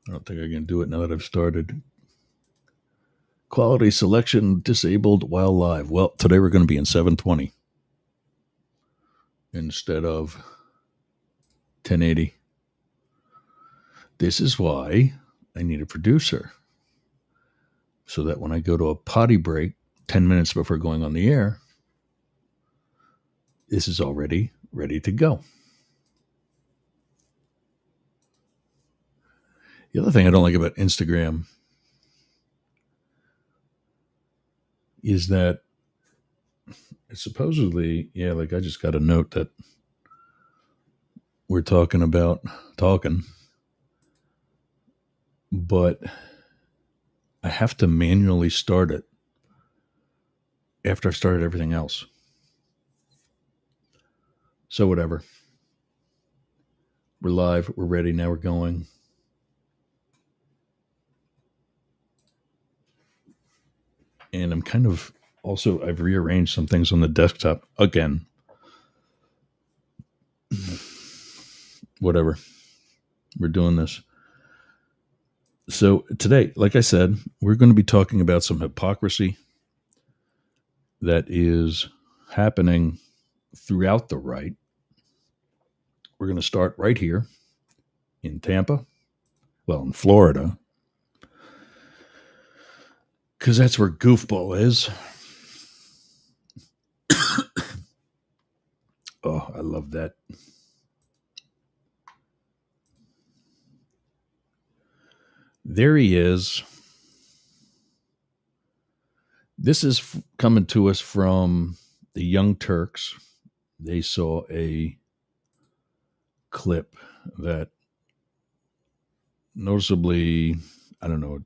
I don't think I can do it now that I've started. Quality selection disabled while live. Well, today we're going to be in 720 instead of 1080. This is why I need a producer, so that when I go to a potty break 10 minutes before going on the air, this is already ready to go. The other thing I don't like about Instagram is that it's supposedly, like I just got a note that we're talking about talking, but I have to manually start it after I've started everything else. So whatever. We're live. We're ready. Now we're going. And I'm kind of also, I've rearranged some things on the desktop again. Whatever. We're doing this. So today, like I said, we're going to be talking about some hypocrisy that is happening throughout the right. We're going to start right here in Tampa, well, in Florida, because that's where goofball is. Oh, I love that. There he is. This is coming to us from the Young Turks. They saw a clip that noticeably, I don't know,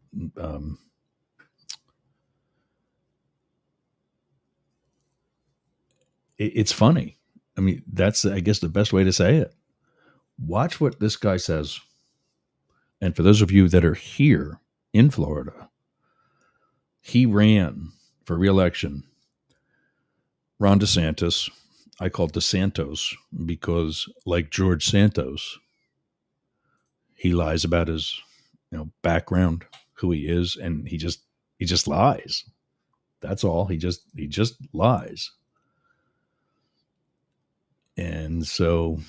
it's funny. I mean, that's, I guess, the best way to say it. Watch what this guy says. And for those of you that are here in Florida, he ran for re-election. Ron DeSantis, I call DeSantos because, like George Santos, he lies about his, background, who he is, and he just lies. That's all. He just lies. And so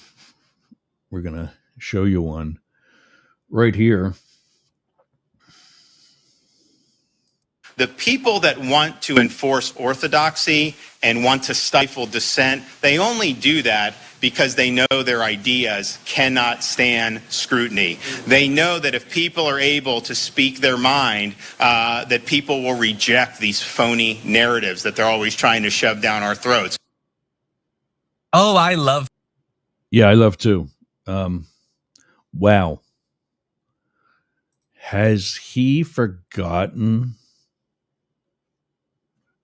we're going to show you one right here. The people that want to enforce orthodoxy and want to stifle dissent, they only do that because they know their ideas cannot stand scrutiny. They know that if people are able to speak their mind, that people will reject these phony narratives that they're always trying to shove down our throats. Oh, I love. Yeah, I love too. Wow. Has he forgotten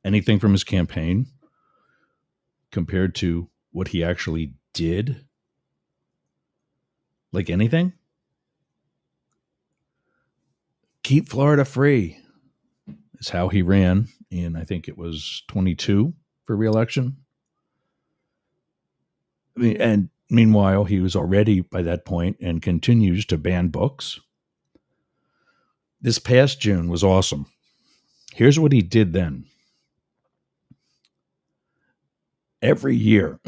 anything from his campaign compared to what he actually did? Like anything? Keep Florida free is how he ran in, I think it was 22 for re-election. And meanwhile, he was already by that point and continues to ban books. This past June was awesome. Here's what he did then. Every year,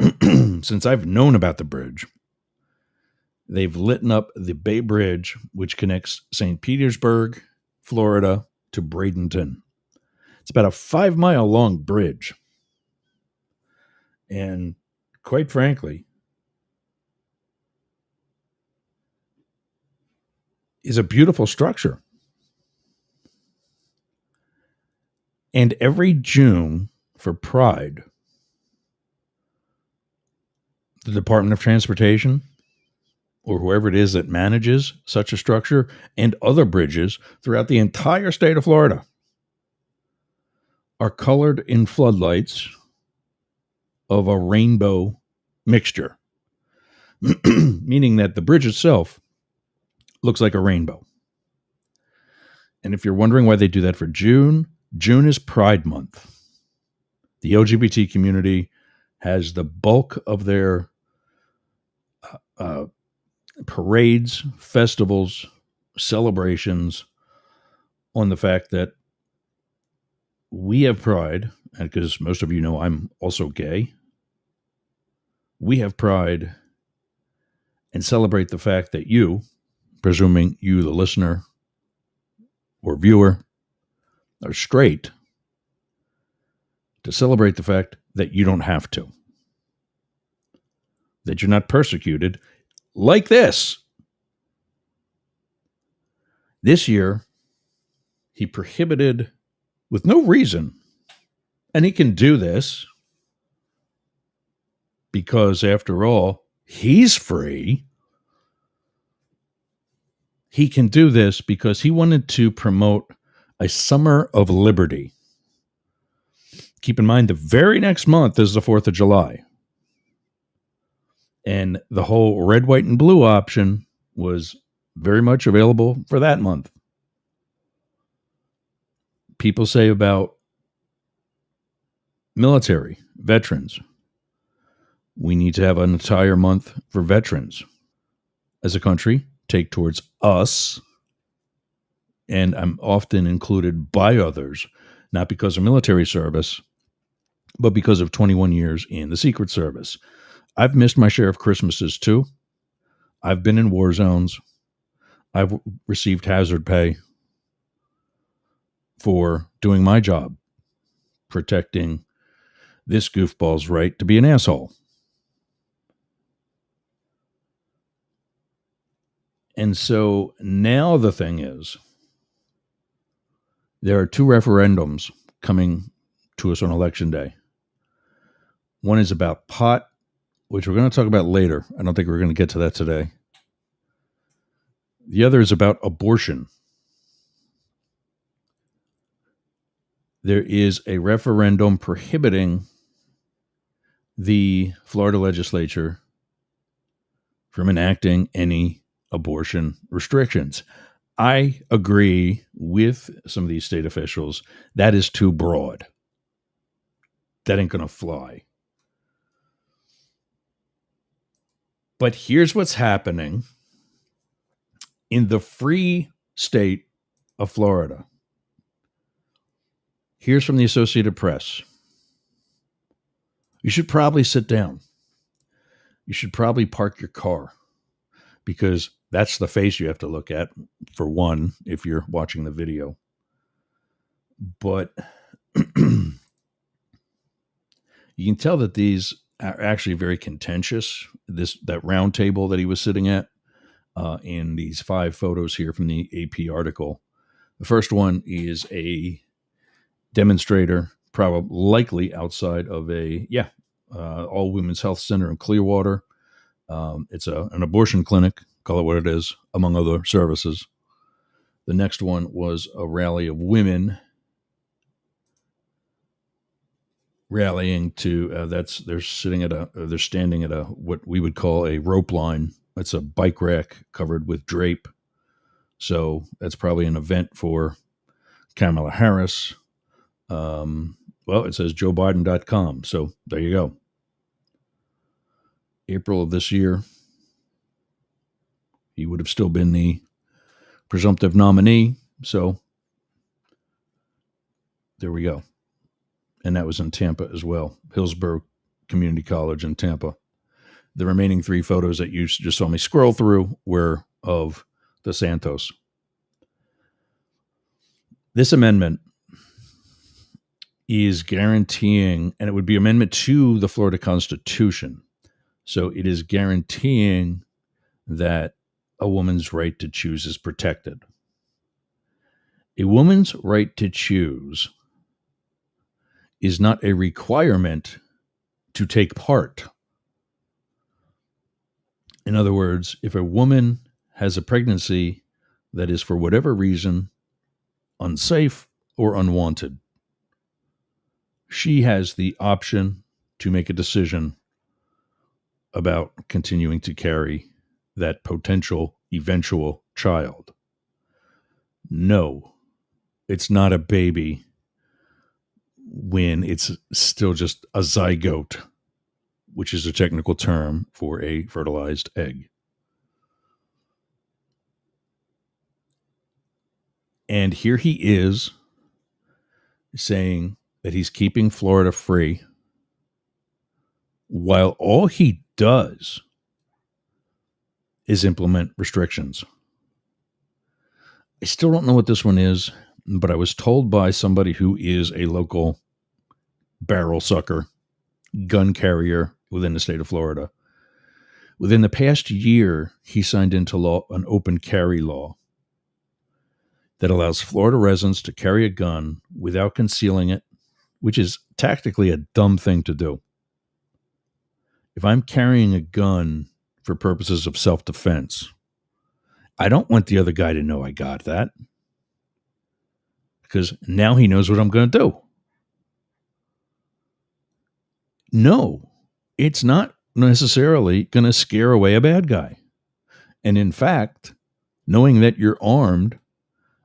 since I've known about the bridge, they've lit up the Bay Bridge, which connects St. Petersburg, Florida, to Bradenton. It's about a 5-mile long bridge. And quite frankly, is a beautiful structure. And every June for Pride, the Department of Transportation, or whoever it is that manages such a structure and other bridges throughout the entire state of Florida, are colored in floodlights of a rainbow mixture, meaning that the bridge itself looks like a rainbow. And if you're wondering why they do that for June, June is Pride Month. The LGBT community has the bulk of their parades, festivals, celebrations on the fact that we have pride, because most of you know I'm also gay. We have pride and celebrate the fact that you, presuming you, the listener or viewer, are straight, to celebrate the fact that you don't have to, that you're not persecuted like this. This year, he prohibited, with no reason, and he can do this because, after all, he's free. He can do this because he wanted to promote a summer of liberty. Keep in mind, the very next month is the 4th of July. And the whole red, white, and blue option was very much available for that month. People say about military veterans, we need to have an entire month for veterans as a country, take towards us, and I'm often included by others, not because of military service, but because of 21 years in the Secret Service. I've missed my share of Christmases too. I've been in war zones. I've received hazard pay for doing my job, protecting this goofball's right to be an asshole. And so now the thing is, there are 2 referendums coming to us on Election Day. One is about pot, which we're going to talk about later. I don't think we're going to get to that today. The other is about abortion. There is a referendum prohibiting the Florida legislature from enacting any abortion restrictions. I agree with some of these state officials. That is too broad. That ain't going to fly. But here's what's happening in the free state of Florida. Here's from the Associated Press. You should probably sit down. You should probably park your car, because that's the face you have to look at, for one, if you're watching the video. But you can tell that these are actually very contentious. That round table that he was sitting at, in these 5 photos here from the AP article. The first one is a demonstrator, probably likely outside of a all women's health center in Clearwater. It's an abortion clinic, call it what it is, among other services. The next one was a rally of women rallying to they're standing at a what we would call a rope line. It's a bike rack covered with drape. So that's probably an event for Kamala Harris. Well, it says JoeBiden.com. So there you go. April of this year, he would have still been the presumptive nominee. So there we go. And that was in Tampa as well. Hillsborough Community College in Tampa. The remaining 3 photos that you just saw me scroll through were of the Santos. This amendment is guaranteeing, and it would be amendment to the Florida Constitution. So it is guaranteeing that a woman's right to choose is protected. A woman's right to choose is not a requirement to take part. In other words, if a woman has a pregnancy that is for whatever reason unsafe or unwanted, she has the option to make a decision about continuing to carry that potential eventual child. No, it's not a baby when it's still just a zygote, which is a technical term for a fertilized egg. And here he is saying that he's keeping Florida free while all he does is implement restrictions. I still don't know what this one is, but I was told by somebody who is a local barrel sucker, gun carrier within the state of Florida. Within the past year, he signed into law an open carry law that allows Florida residents to carry a gun without concealing it, which is tactically a dumb thing to do. If I'm carrying a gun for purposes of self-defense, I don't want the other guy to know I got that, because now he knows what I'm going to do. No, it's not necessarily going to scare away a bad guy. And in fact, knowing that you're armed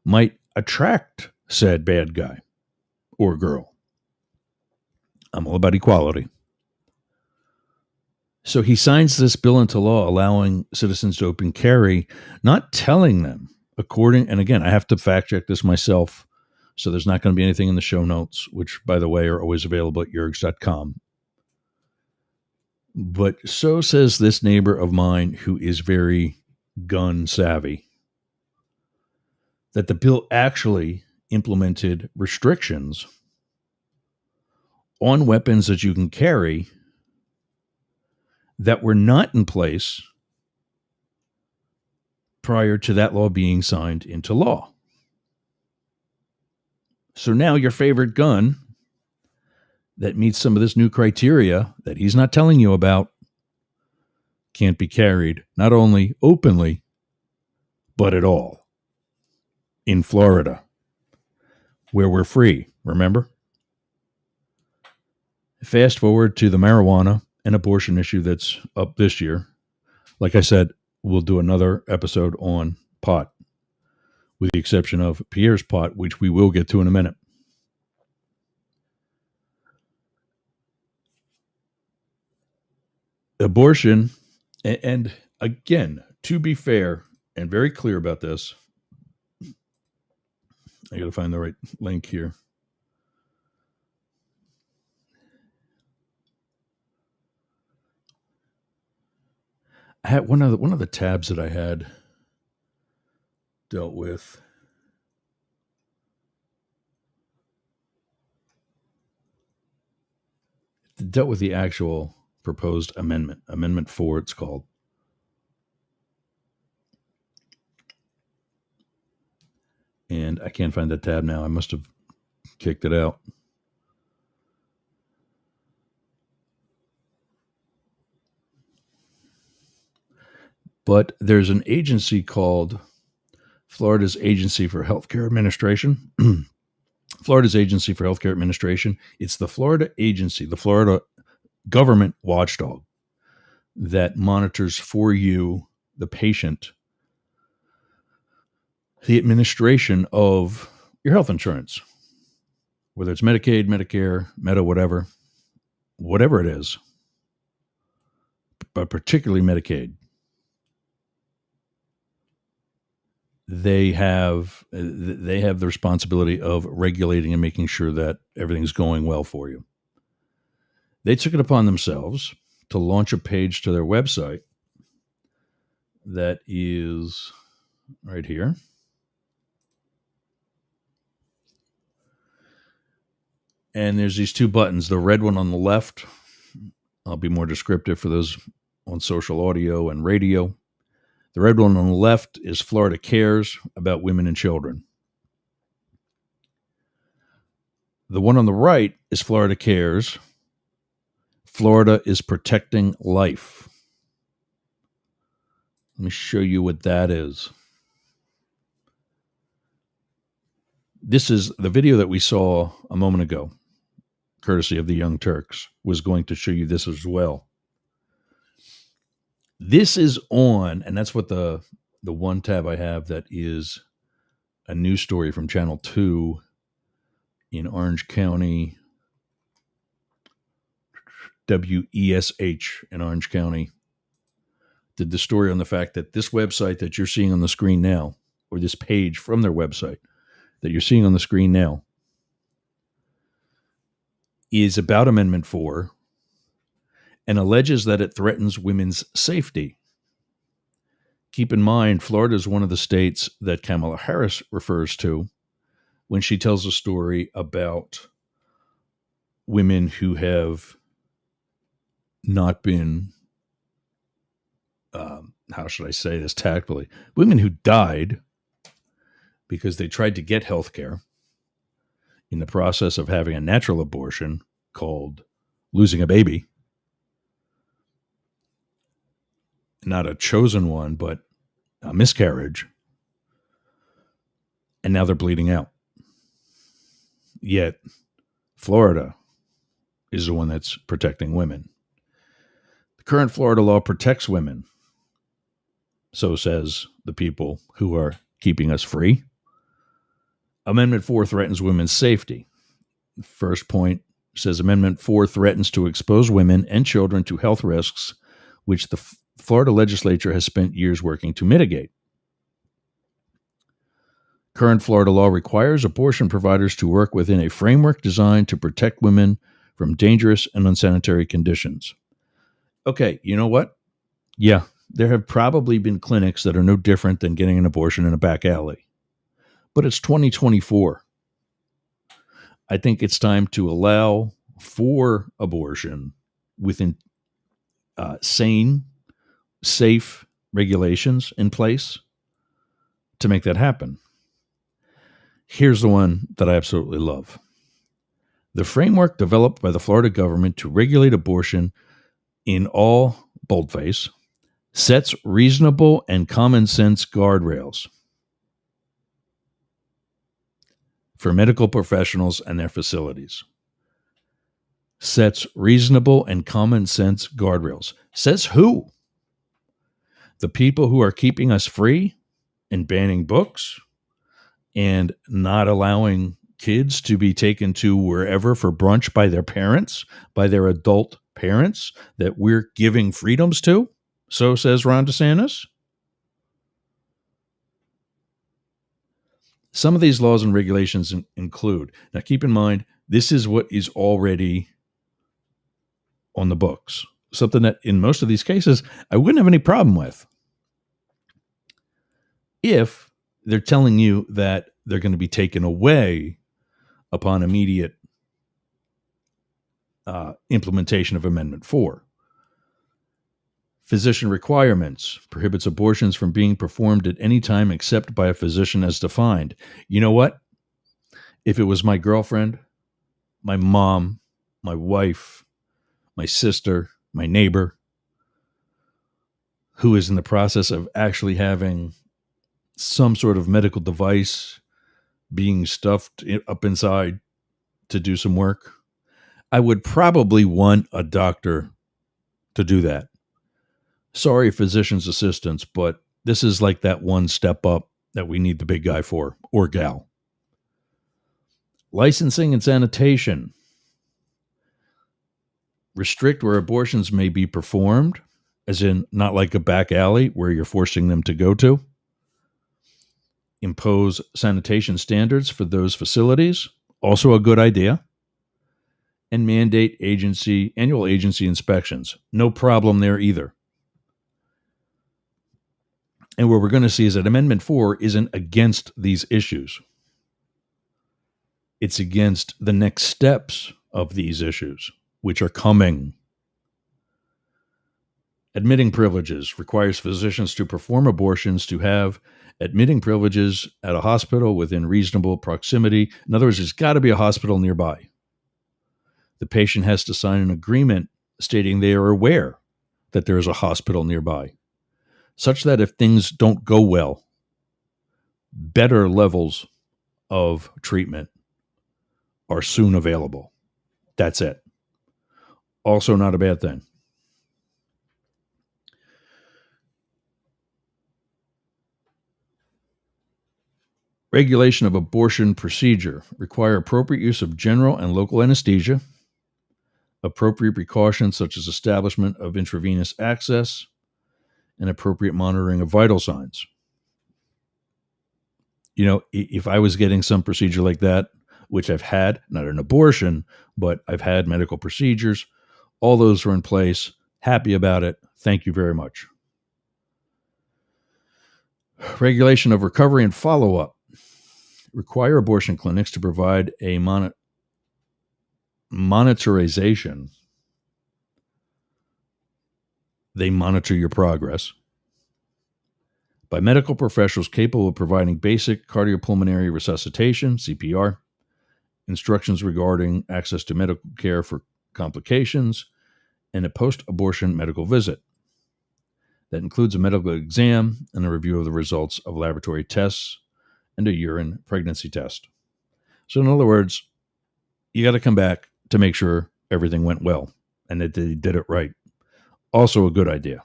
might attract said bad guy or girl. I'm all about equality. So he signs this bill into law allowing citizens to open carry, not telling them, and again, I have to fact check this myself, so there's not going to be anything in the show notes, which, by the way, are always available at yergs.com. But so says this neighbor of mine who is very gun savvy, that the bill actually implemented restrictions on weapons that you can carry that were not in place prior to that law being signed into law. So now your favorite gun that meets some of this new criteria that he's not telling you about can't be carried, not only openly, but at all. In Florida, where we're free, remember? Fast forward to the marijuana and abortion issue that's up this year. Like I said, we'll do another episode on pot, with the exception of Pierre's pot, which we will get to in a minute. Abortion, and again, to be fair and very clear about this, I got to find the right link here. I had one of the tabs that I had dealt with. It dealt with the actual proposed amendment, Amendment 4, it's called. And I can't find that tab now. I must have kicked it out. But there's an agency called Florida's Agency for Healthcare Administration. Florida's Agency for Healthcare Administration. It's the Florida agency, the Florida government watchdog that monitors for you, the patient, the administration of your health insurance, whether it's Medicaid, Medicare, Meta, whatever it is, but particularly Medicaid. They have the responsibility of regulating and making sure that everything's going well for you. They took it upon themselves to launch a page to their website that is right here. And there's these two buttons. The red one on the left, I'll be more descriptive for those on social audio and radio. The red one on the left is Florida Cares, about women and children. The one on the right is Florida Cares. Florida is protecting life. Let me show you what that is. This is the video that we saw a moment ago, courtesy of the Young Turks, was going to show you this as well. This is on, and that's what the one tab I have that is a news story from Channel 2 in Orange County, WESH in Orange County, did the story on the fact that this website that you're seeing on the screen now, or this page from their website, that you're seeing on the screen now is about Amendment 4 and alleges that it threatens women's safety. Keep in mind, Florida is one of the states that Kamala Harris refers to when she tells a story about women who have not been, how should I say this tactfully, women who died because they tried to get health care in the process of having a natural abortion called losing a baby. Not a chosen one, but a miscarriage. And now they're bleeding out. Yet, Florida is the one that's protecting women. The current Florida law protects women. So says the people who are keeping us free. Amendment 4 threatens women's safety. First point says Amendment 4 threatens to expose women and children to health risks, which the Florida legislature has spent years working to mitigate. Current Florida law requires abortion providers to work within a framework designed to protect women from dangerous and unsanitary conditions. Okay, you know what? Yeah, there have probably been clinics that are no different than getting an abortion in a back alley. But it's 2024. I think it's time to allow for abortion within sane, safe regulations in place to make that happen. Here's the one that I absolutely love. The framework developed by the Florida government to regulate abortion in all boldface sets reasonable and common sense guardrails for medical professionals and their facilities. Sets reasonable and common sense guardrails. Says who? The people who are keeping us free and banning books and not allowing kids to be taken to wherever for brunch by their parents, by their adult parents that we're giving freedoms to? So says Ron DeSantis. Some of these laws and regulations include, now keep in mind, this is what is already on the books. Something that in most of these cases, I wouldn't have any problem with. If they're telling you that they're going to be taken away upon immediate implementation of Amendment 4. Physician requirements prohibits abortions from being performed at any time except by a physician as defined. You know what? If it was my girlfriend, my mom, my wife, my sister, my neighbor, who is in the process of actually having some sort of medical device being stuffed up inside to do some work, I would probably want a doctor to do that. Sorry, physician's assistants, but this is like that one step up that we need the big guy for, or gal. Licensing and sanitation. Restrict where abortions may be performed, as in not like a back alley where you're forcing them to go to. Impose sanitation standards for those facilities, also a good idea. And mandate annual agency inspections. No problem there either. And what we're going to see is that Amendment 4 isn't against these issues. It's against the next steps of these issues, which are coming. Admitting privileges requires physicians to perform abortions to have admitting privileges at a hospital within reasonable proximity. In other words, there's got to be a hospital nearby. The patient has to sign an agreement stating they are aware that there is a hospital nearby, such that if things don't go well, better levels of treatment are soon available. That's it. Also not a bad thing. Regulation of abortion procedure require appropriate use of general and local anesthesia, appropriate precautions such as establishment of intravenous access, and appropriate monitoring of vital signs. If I was getting some procedure like that, which I've had, not an abortion, but I've had medical procedures, all those were in place. Happy about it. Thank you very much. Regulation of recovery and follow up. Require abortion clinics to provide a monitorization. They monitor your progress by medical professionals capable of providing basic cardiopulmonary resuscitation, CPR, instructions regarding access to medical care for complications, and a post-abortion medical visit. That includes a medical exam and a review of the results of laboratory tests and a urine pregnancy test. So in other words, you got to come back to make sure everything went well and that they did it right. Also a good idea.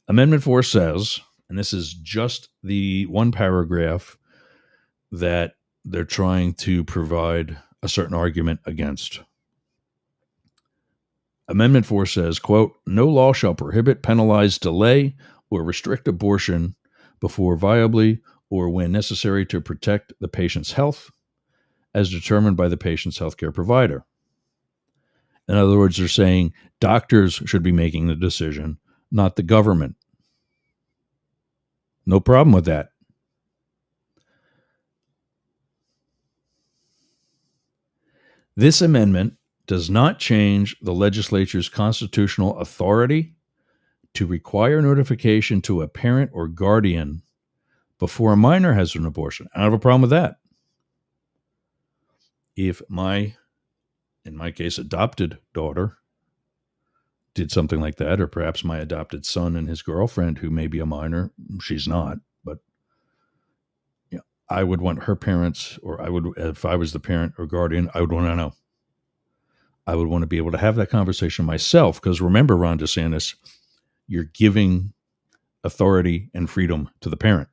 Amendment 4 says, and this is just the one paragraph that they're trying to provide a certain argument against. Amendment 4 says, quote, no law shall prohibit, penalize, delay, or restrict abortion before viably or when necessary to protect the patient's health as determined by the patient's healthcare provider. In other words, they're saying doctors should be making the decision, not the government. No problem with that. This amendment does not change the legislature's constitutional authority to require notification to a parent or guardian before a minor has an abortion. I don't have a problem with that. If in my case, adopted daughter did something like that, or perhaps my adopted son and his girlfriend, who may be a minor, she's not, but I would want her parents, or if I was the parent or guardian, I would want to know. I would want to be able to have that conversation myself, because remember, Ron DeSantis, you're giving authority and freedom to the parent.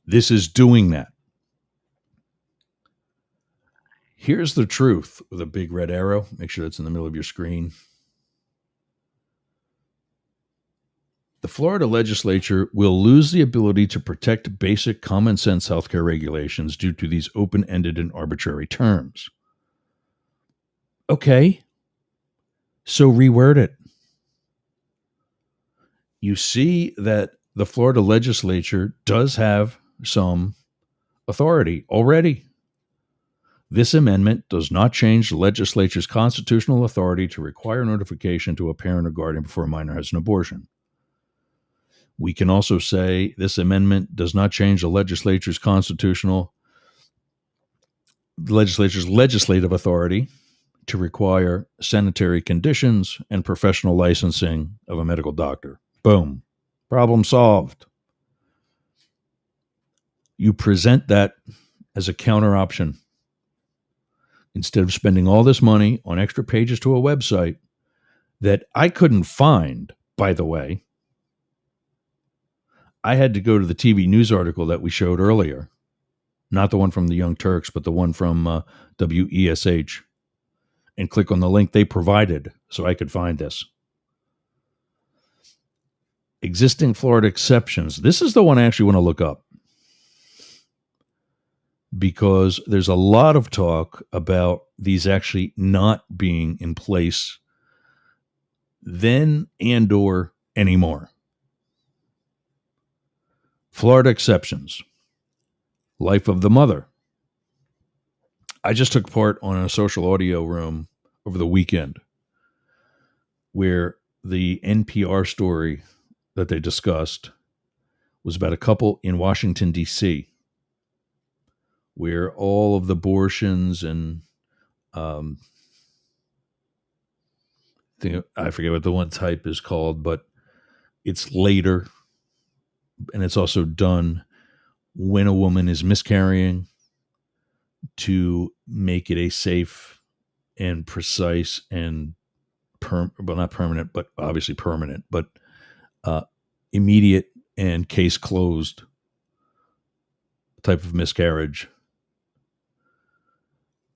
This is doing that. Here's the truth with a big red arrow. Make sure that's in the middle of your screen. The Florida legislature will lose the ability to protect basic common sense healthcare regulations due to these open-ended and arbitrary terms. Okay, so reword it. You see that the Florida legislature does have some authority already. This amendment does not change the legislature's constitutional authority to require notification to a parent or guardian before a minor has an abortion. We can also say this amendment does not change the legislature's legislative authority to require sanitary conditions and professional licensing of a medical doctor. Boom. Problem solved. You present that as a counter option. Instead of spending all this money on extra pages to a website that I couldn't find, by the way. I had to go to the TV news article that we showed earlier, not the one from the Young Turks, but the one from WESH, and click on the link they provided so I could find this. Existing Florida exceptions. This is the one I actually want to look up, because there's a lot of talk about these actually not being in place then and or anymore. Florida exceptions. Life of the mother. I just took part on a social audio room over the weekend where the NPR story that they discussed was about a couple in Washington, D.C., where all of the abortions and I forget what the one type is called, but it's later, and it's also done when a woman is miscarrying to make it a safe and precise and not permanent, but obviously permanent, but immediate and case closed type of miscarriage,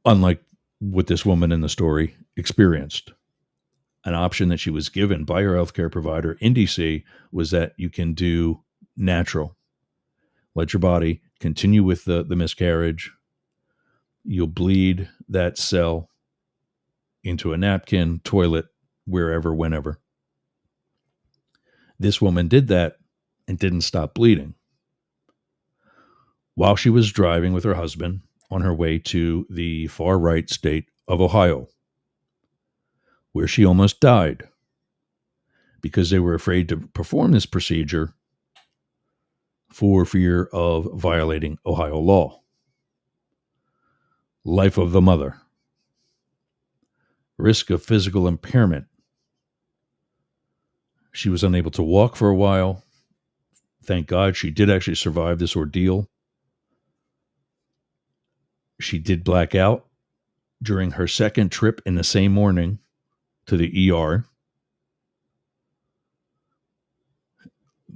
unlike what this woman in the story experienced. An option that she was given by her healthcare provider in DC was that you can do natural. let your body continue with the miscarriage. You'll bleed that cell into a napkin, toilet, wherever, whenever. This woman did that and didn't stop bleeding. While she was driving with her husband on her way to the far right state of Ohio, where she almost died because they were afraid to perform this procedure for fear of violating Ohio law. Life of the mother. Risk of physical impairment. She was unable to walk for a while. Thank God she did actually survive this ordeal. She did black out during her second trip in the same morning to the ER,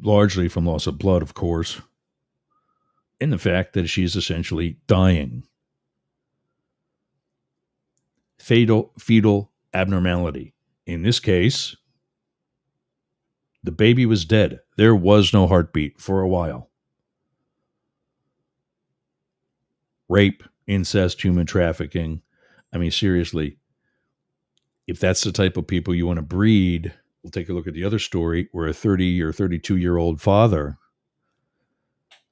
largely from loss of blood, of course, and the fact that she's essentially dying. Fetal abnormality. In this case, the baby was dead. There was no heartbeat for a while. Rape, incest, human trafficking. I mean, seriously, if that's the type of people you want to breed, we'll take a look at the other story where a 30 or 32-year-old father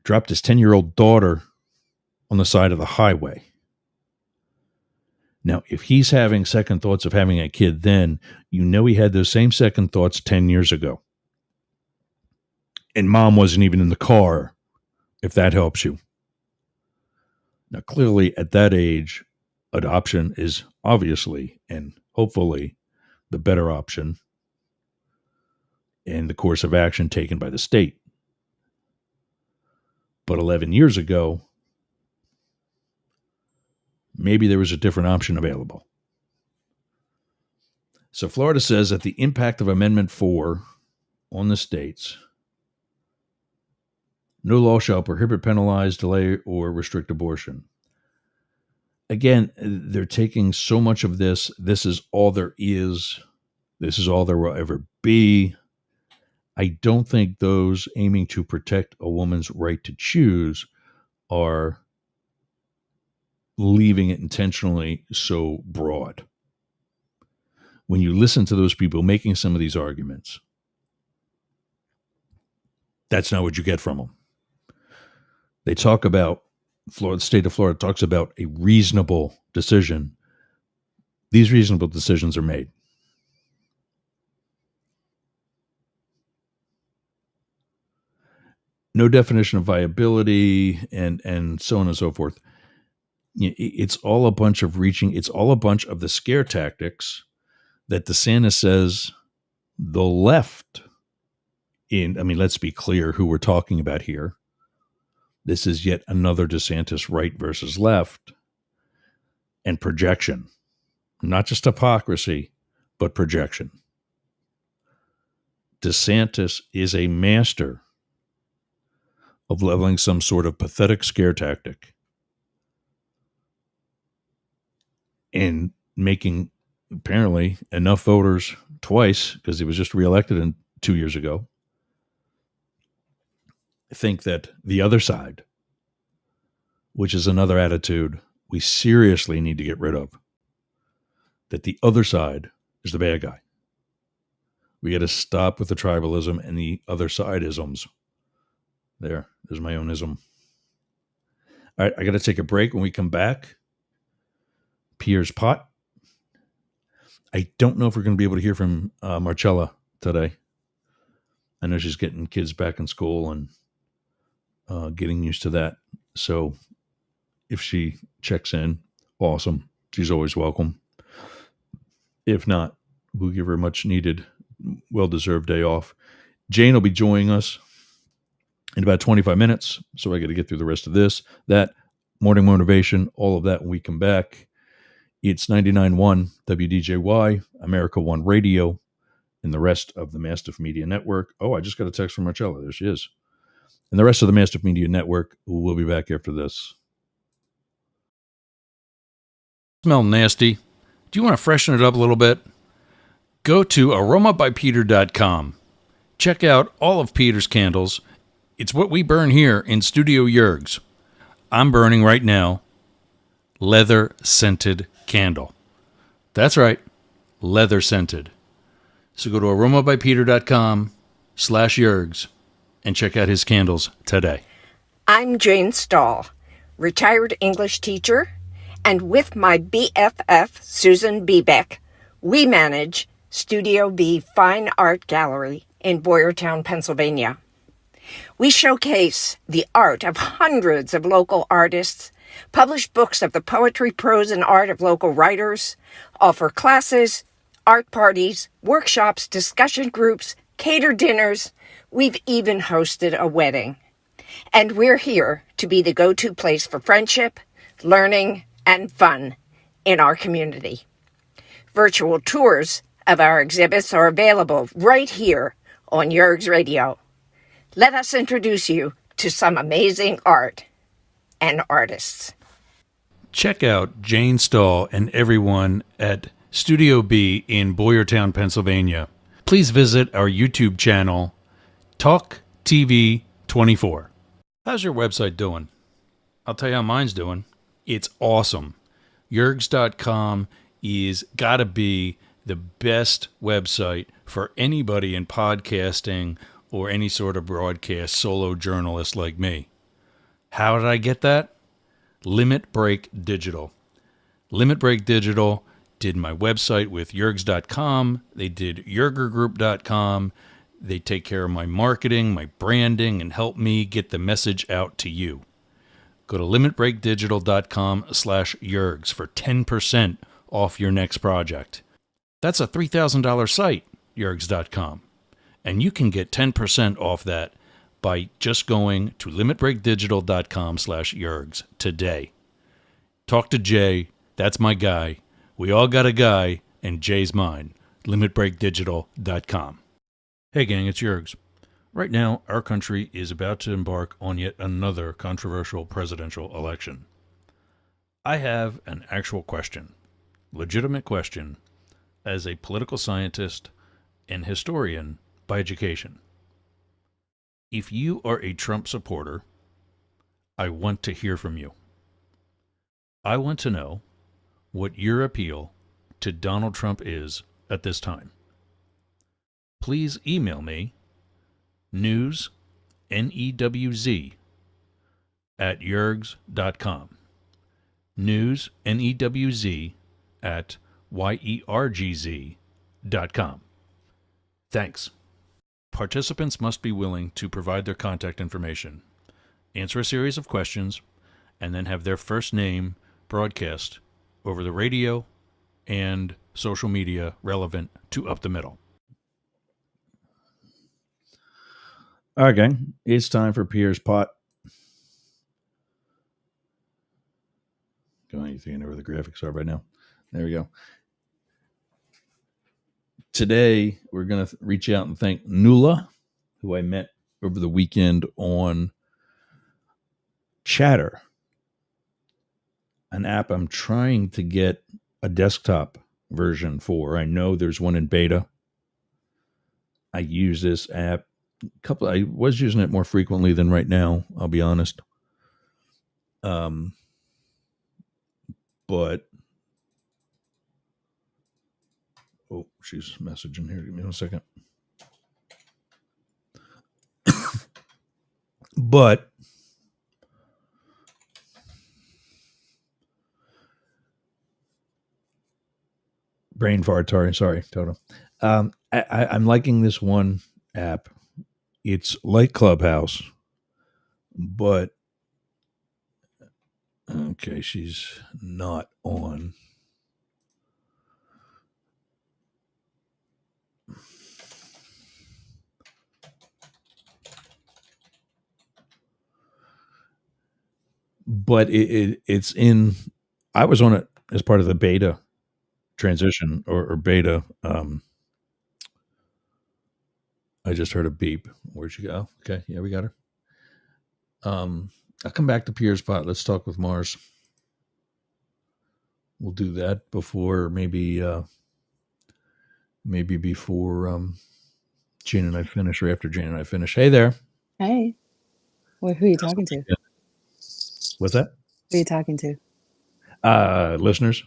dropped his 10-year-old daughter on the side of the highway. Now, if he's having second thoughts of having a kid then, you know he had those same second thoughts 10 years ago. And mom wasn't even in the car, if that helps you. Now, clearly, at that age, adoption is obviously and hopefully the better option and the course of action taken by the state. But 11 years ago, maybe there was a different option available. So Florida says that the impact of Amendment 4 on the states: no law shall prohibit, penalize, delay, or restrict abortion. Again, they're taking so much of this. This is all there is. This is all there will ever be. I don't think those aiming to protect a woman's right to choose are leaving it intentionally so broad. When you listen to those people making some of these arguments, that's not what you get from them. They talk about Florida, the state of Florida talks about a reasonable decision. These reasonable decisions are made. No definition of viability and so on and so forth. It's all a bunch of reaching. It's all a bunch of the scare tactics that DeSantis says the left let's be clear who we're talking about here. This is yet another DeSantis right versus left and projection. Not just hypocrisy, but projection. DeSantis is a master of leveling some sort of pathetic scare tactic and making apparently enough voters twice, because he was just reelected 2 years ago, think that the other side, which is another attitude we seriously need to get rid of, that the other side is the bad guy. We got to stop with the tribalism and the other side isms. There's my own ism. All right, I got to take a break. When we come back, Pierre's Pot. I don't know if we're going to be able to hear from Marcella today. I know she's getting kids back in school and getting used to that. So if she checks in, awesome. She's always welcome. If not, we'll give her a much needed, well-deserved day off. Jane will be joining us in about 25 minutes. So I got to get through the rest of this, that, morning motivation, all of that when we come back. It's 99.1 WDJY, America One Radio, and the rest of the Mastiff Media Network. Oh, I just got a text from Marcella. There she is. And the rest of the Mastiff Media Network. We'll be back after this. Smell nasty. Do you want to freshen it up a little bit? Go to aromabypeter.com. Check out all of Peter's candles It's what we burn here in Studio Yerg's. I'm burning right now leather scented candle. That's right, leather scented. So go to aromabypeter.com/Yergs and check out his candles today. I'm Jane Stahl, retired English teacher, and with my BFF, Susan Bebeck, we manage Studio B Fine Art Gallery in Boyertown, Pennsylvania. We showcase the art of hundreds of local artists, publish books of the poetry, prose, and art of local writers, offer classes, art parties, workshops, discussion groups, cater dinners. We've even hosted a wedding. And we're here to be the go-to place for friendship, learning, and fun in our community. Virtual tours of our exhibits are available right here on Yerg's Radio. Let us introduce you to some amazing art and artists. Check out Jane Stahl and everyone at Studio B in Boyertown, Pennsylvania. Please visit our YouTube channel, Talk TV 24. How's your website doing? I'll tell you how mine's doing. It's awesome. Yergs.com is gotta be the best website for anybody in podcasting or any sort of broadcast solo journalist like me. How did I get that? Limit Break Digital. Limit Break Digital did my website with Yergs.com. They did YergerGroup.com. They take care of my marketing, my branding, and help me get the message out to you. Go to limitbreakdigital.com/Yergs for 10% off your next project. That's a $3,000 site, Yergs.com. And you can get 10% off that by just going to limitbreakdigital.com/Yergs today. Talk to Jay. That's my guy. We all got a guy, and Jay's mine. limitbreakdigital.com. Hey gang, it's Yergs. Right now, our country is about to embark on yet another controversial presidential election. I have an actual question, legitimate question, as a political scientist and historian by education. If you are a Trump supporter, I want to hear from you. I want to know what your appeal to Donald Trump is at this time. Please email me news, N-E-W-Z, at yergs.com. News, N-E-W-Z, at YERGZ.com. Thanks. Participants must be willing to provide their contact information, answer a series of questions, and then have their first name broadcast over the radio and social media relevant to Up the Middle. All right, gang. It's time for Pierre's Pot. Go on, you know where the graphics are right now. There we go. Today, we're going to reach out and thank Nuala, who I met over the weekend on Chatter, an app I'm trying to get a desktop version for. I know there's one in beta. I use this app. I was using it more frequently than right now, I'll be honest. But oh, she's messaging here. Give me 1 second. But brain fart. Sorry, Toto. I'm liking this one app. It's like Clubhouse, but okay, she's not on. But it's in. I was on it as part of the beta transition or beta. I just heard a beep. Where'd she go? Okay, yeah, we got her. I'll come back to Pierre's Pot. Let's talk with Mars. We'll do that before maybe before Jane and I finish, or after Jane and I finish. Hey there. Hey. Well, who are you talking to? What's that? Who are you talking to? Listeners,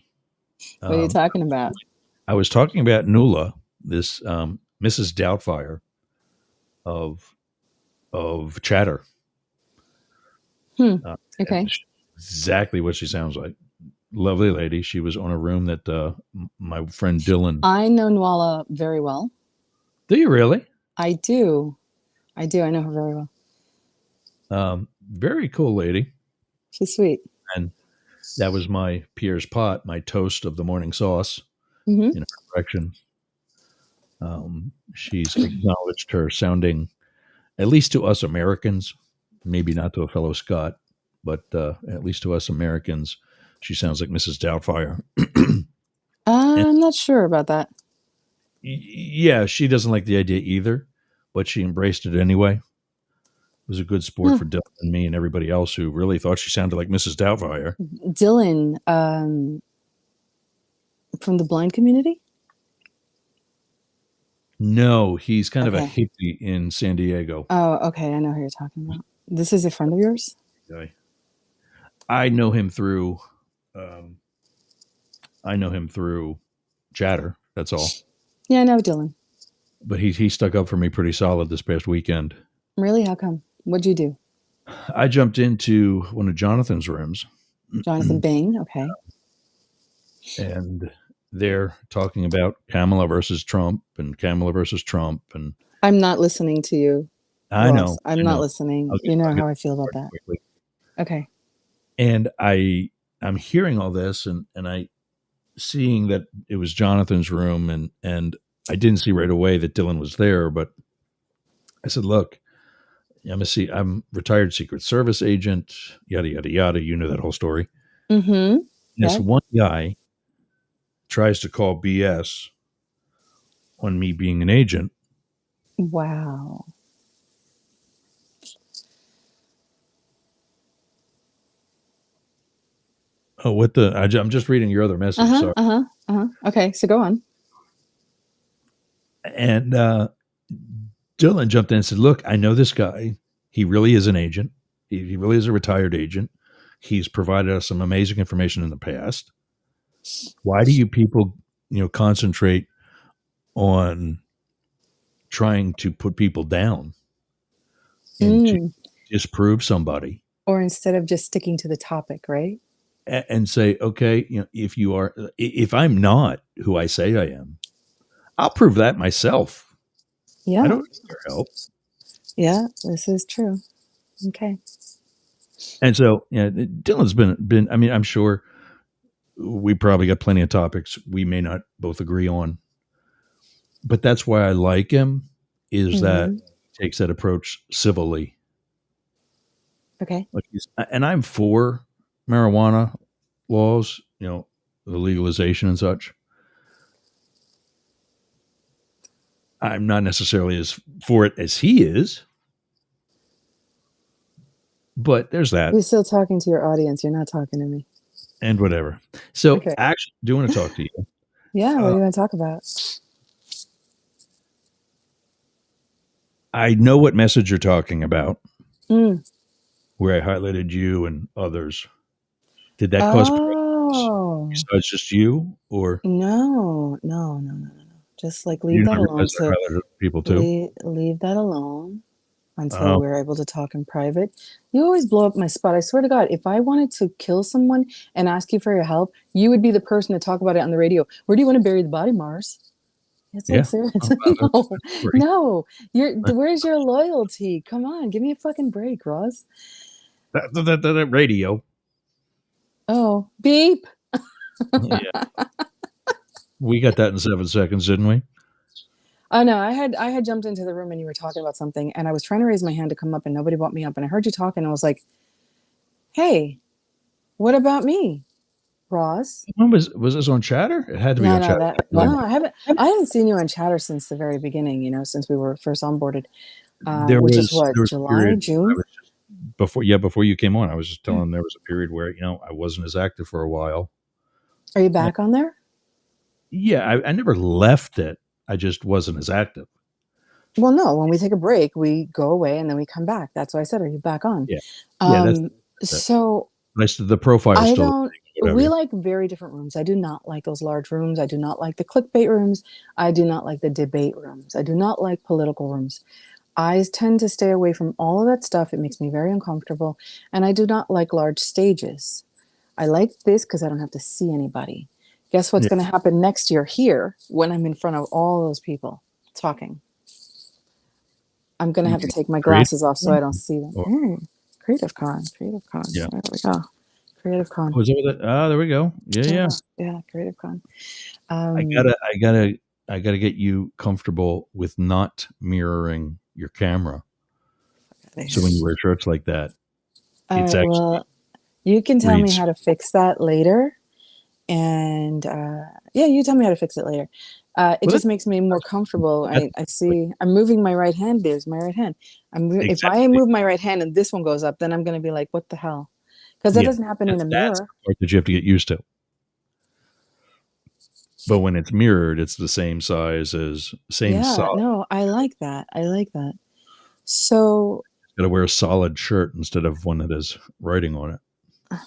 What are you talking about? I was talking about Nuala, this Mrs. Doubtfire of Chatter. Okay. Exactly what she sounds like. Lovely lady. She was on a room that my friend Dylan. I know Nuala very well. Do you really? I do. I know her very well. Very cool lady. She's sweet. And that was my Pierre's pot, my toast of the morning sauce Mm-hmm. in her direction. She's acknowledged her sounding, at least to us Americans, maybe not to a fellow Scot, but at least to us Americans, she sounds like Mrs. Doubtfire. I'm not sure about that. Yeah, she doesn't like the idea either, but she embraced it anyway. It was a good sport for Dylan and me and everybody else who really thought she sounded like Mrs. Doubtfire. Dylan, from the blind community? No, he's kind of a hippie in San Diego. Oh, okay. I know who you're talking about. This is a friend of yours? I know him through Chatter. That's all. Yeah, I know Dylan. But he stuck up for me pretty solid this past weekend. Really? How come? What'd you do? I jumped into one of Jonathan's rooms. Jonathan Bain, okay. And they're talking about Kamala versus Trump and Kamala versus Trump. And I'm not listening to you. I know. I'm not listening. You know how I feel about that. Quickly. Okay. And I'm hearing all this and I seeing that it was Jonathan's room and I didn't see right away that Dylan was there, but I said, look, I'm retired Secret Service agent, yada, yada, yada. You know that whole story. Mm-hmm. This one guy tries to call BS on me being an agent. Wow. Oh, I'm just reading your other message. Okay, so go on. And Dylan jumped in and said, look, I know this guy. He really is an agent. He really is a retired agent. He's provided us some amazing information in the past. Why do you people, concentrate on trying to put people down and to disprove somebody? Or instead of just sticking to the topic, right? And say, okay, if I'm not who I say I am, I'll prove that myself. Yeah. I don't need your help. Yeah, this is true. Okay. And so, Dylan's been, I mean, I'm sure we probably got plenty of topics we may not both agree on, but that's why I like him is that he takes that approach civilly. Okay. And I'm for marijuana laws, the legalization and such. I'm not necessarily as for it as he is, but there's that. You're still talking to your audience. You're not talking to me. And whatever. So actually, do you want to talk to you? Yeah. What do you want to talk about? I know what message you're talking about, where I highlighted you and others. Did that cause problems besides just you, or no? Just like leave that alone. So people too. Leave that alone until we're able to talk in private. You always blow up my spot. I swear to God, if I wanted to kill someone and ask you for your help, you would be the person to talk about it on the radio. Where do you want to bury the body, Mars? It's like serious. No. Where's your loyalty? Come on, give me a fucking break, Ross. That radio. Oh, beep. Yeah. We got that in 7 seconds, didn't we? Oh no, I had jumped into the room and you were talking about something and I was trying to raise my hand to come up and nobody brought me up and I heard you talking and I was like, hey, what about me, Ross? Was this on Chatter? It had to be on Chatter. I haven't seen you on Chatter since the very beginning, since we were first onboarded. Which is what, July, June? Before you came on, I was just telling them there was a period where, I wasn't as active for a while. Are you back on there? Yeah, I never left it. I just wasn't as active. Well, no, when we take a break, we go away and then we come back. That's why I said, "Are you back on?" Yeah. Yeah, Um, that. so The profile I still the don't. same, We whatever. like very different rooms. I do not like those large rooms. I do not like the clickbait rooms. I do not like the debate rooms. I do not like political rooms. I tend to stay away from all of that stuff. It makes me very uncomfortable. And I do not like large stages. I like this because I don't have to see anybody. Guess what's Yeah. going to happen next year here when I'm in front of all those people talking? I'm going to You have to can take my create glasses off so one I don't see them. or Creative Con, Creative Con. yeah. There we go. Creative Con. Oh, is that what that there we go. Yeah, Yeah, yeah. yeah, Creative Con. I Um, gotta I gotta I gotta get you comfortable with not mirroring your camera. So when you wear shirts like that, all it's right, actually well, you can tell me reads how to fix that later. And yeah, you tell me how to fix it later. It well, just makes me more comfortable. that's I like see I'm moving my right hand. There's my right hand. If I exactly. move my right hand and this one goes up, then I'm going to be like, what the hell? Because that Yeah. doesn't happen in a That's mirror. the part that you have to get used to. But when it's mirrored, it's the same size as same Yeah, solid. no, I like that. I like that. So Gotta wear a solid shirt instead of one that has writing on it.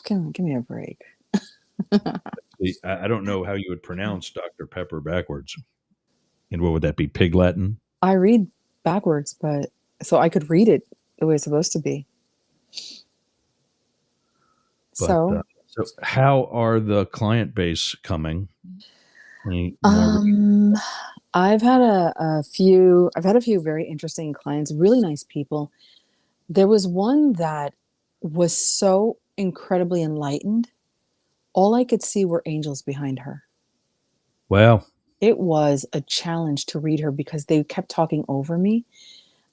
give me a break. I don't know how you would pronounce Dr. Pepper backwards. And what would that be? Pig Latin? I read backwards, but so I could read it the way it's supposed to be. But So so how are the client base coming? Any more? Um, I've had a few very interesting clients, really nice people. There was one that was so incredibly enlightened. All I could see were angels behind her. Well, It was a challenge to read her because they kept talking over me.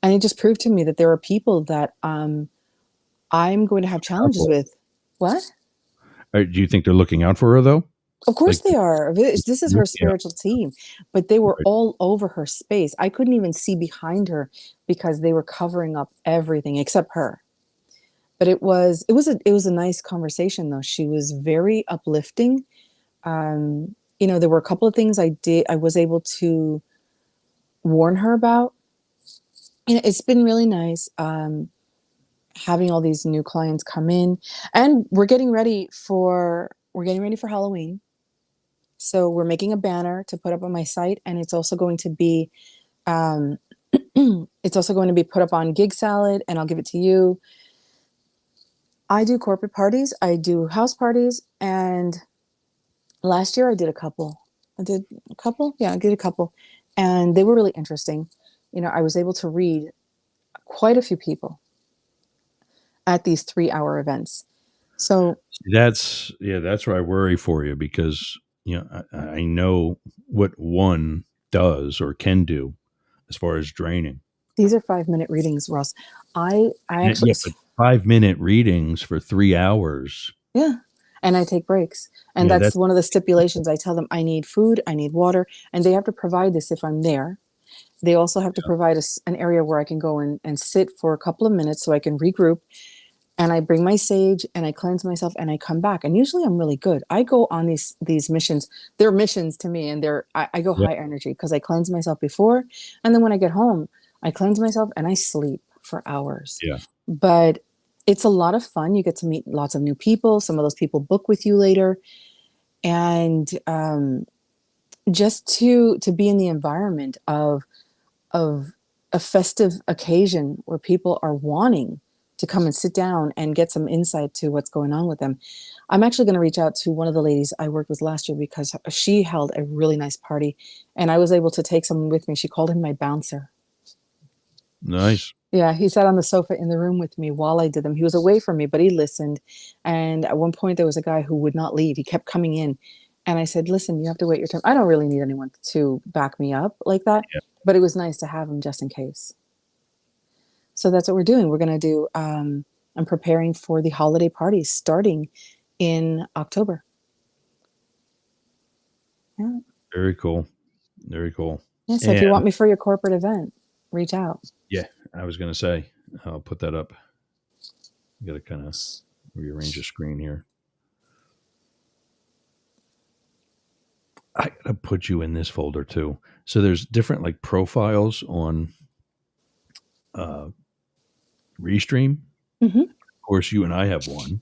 And it just proved to me that there are people that I'm going to have challenges powerful. with. What? Do you think they're looking out for her though? Of course Like, they are. This is her yeah, spiritual team, but they were right. all over her space. I couldn't even see behind her because they were covering up everything except her. But it was a nice conversation though. She was very uplifting. There were a couple of things I was able to warn her about. It's been really nice having all these new clients come in, and we're getting ready for Halloween. So we're making a banner to put up on my site, and um, it's also going to be put up on Gig Salad, and I'll give it to you. I do corporate parties, I do house parties, and last year I did a couple. I did a couple, yeah, I did a couple, and they were really interesting. I was able to read quite a few people at these 3-hour events. So That's where I worry for you because I know what one does or can do as far as draining. these are 5-minute readings, Ross. I Yeah, actually, yeah, but 5-minute readings for 3 hours. yeah. And I take breaks. And Yeah, that's that's one of the stipulations. I tell them I need food, I need water, and they have to provide this if I'm there. They also have to provide an area where I can go and sit for a couple of minutes so I can regroup. And I bring my sage and I cleanse myself and I come back. And usually I'm really good. I go on these missions. They're missions to me, and I go yeah, high energy because I cleanse myself before. And then when I get home, I cleanse myself and I sleep for hours. yeah, But it's a lot of fun. You get to meet lots of new people. Some of those people book with you later. And just to be in the environment of a festive occasion where people are wanting to come and sit down and get some insight to what's going on with them. I'm actually going to reach out to one of the ladies I worked with last year because she held a really nice party and I was able to take someone with me. She called him my bouncer. nice. Yeah, he sat on the sofa in the room with me while I did them. He was away from me, but he listened. And at one point, there was a guy who would not leave. He kept coming in. And I said, listen, you have to wait your turn. I don't really need anyone to back me up like that, Yeah, but it was nice to have him just in case. So that's what we're doing. We're going to do, I'm preparing for the holiday parties starting in October. Yeah. very cool, very cool. Yeah. So if And you want me for your corporate event, reach out. yeah, I was going to say I'll put that up. Got to kind of rearrange the screen here. I gotta put you in this folder too. So there's different like profiles on uh, Restream. Mm-hmm. Of course, you and I have one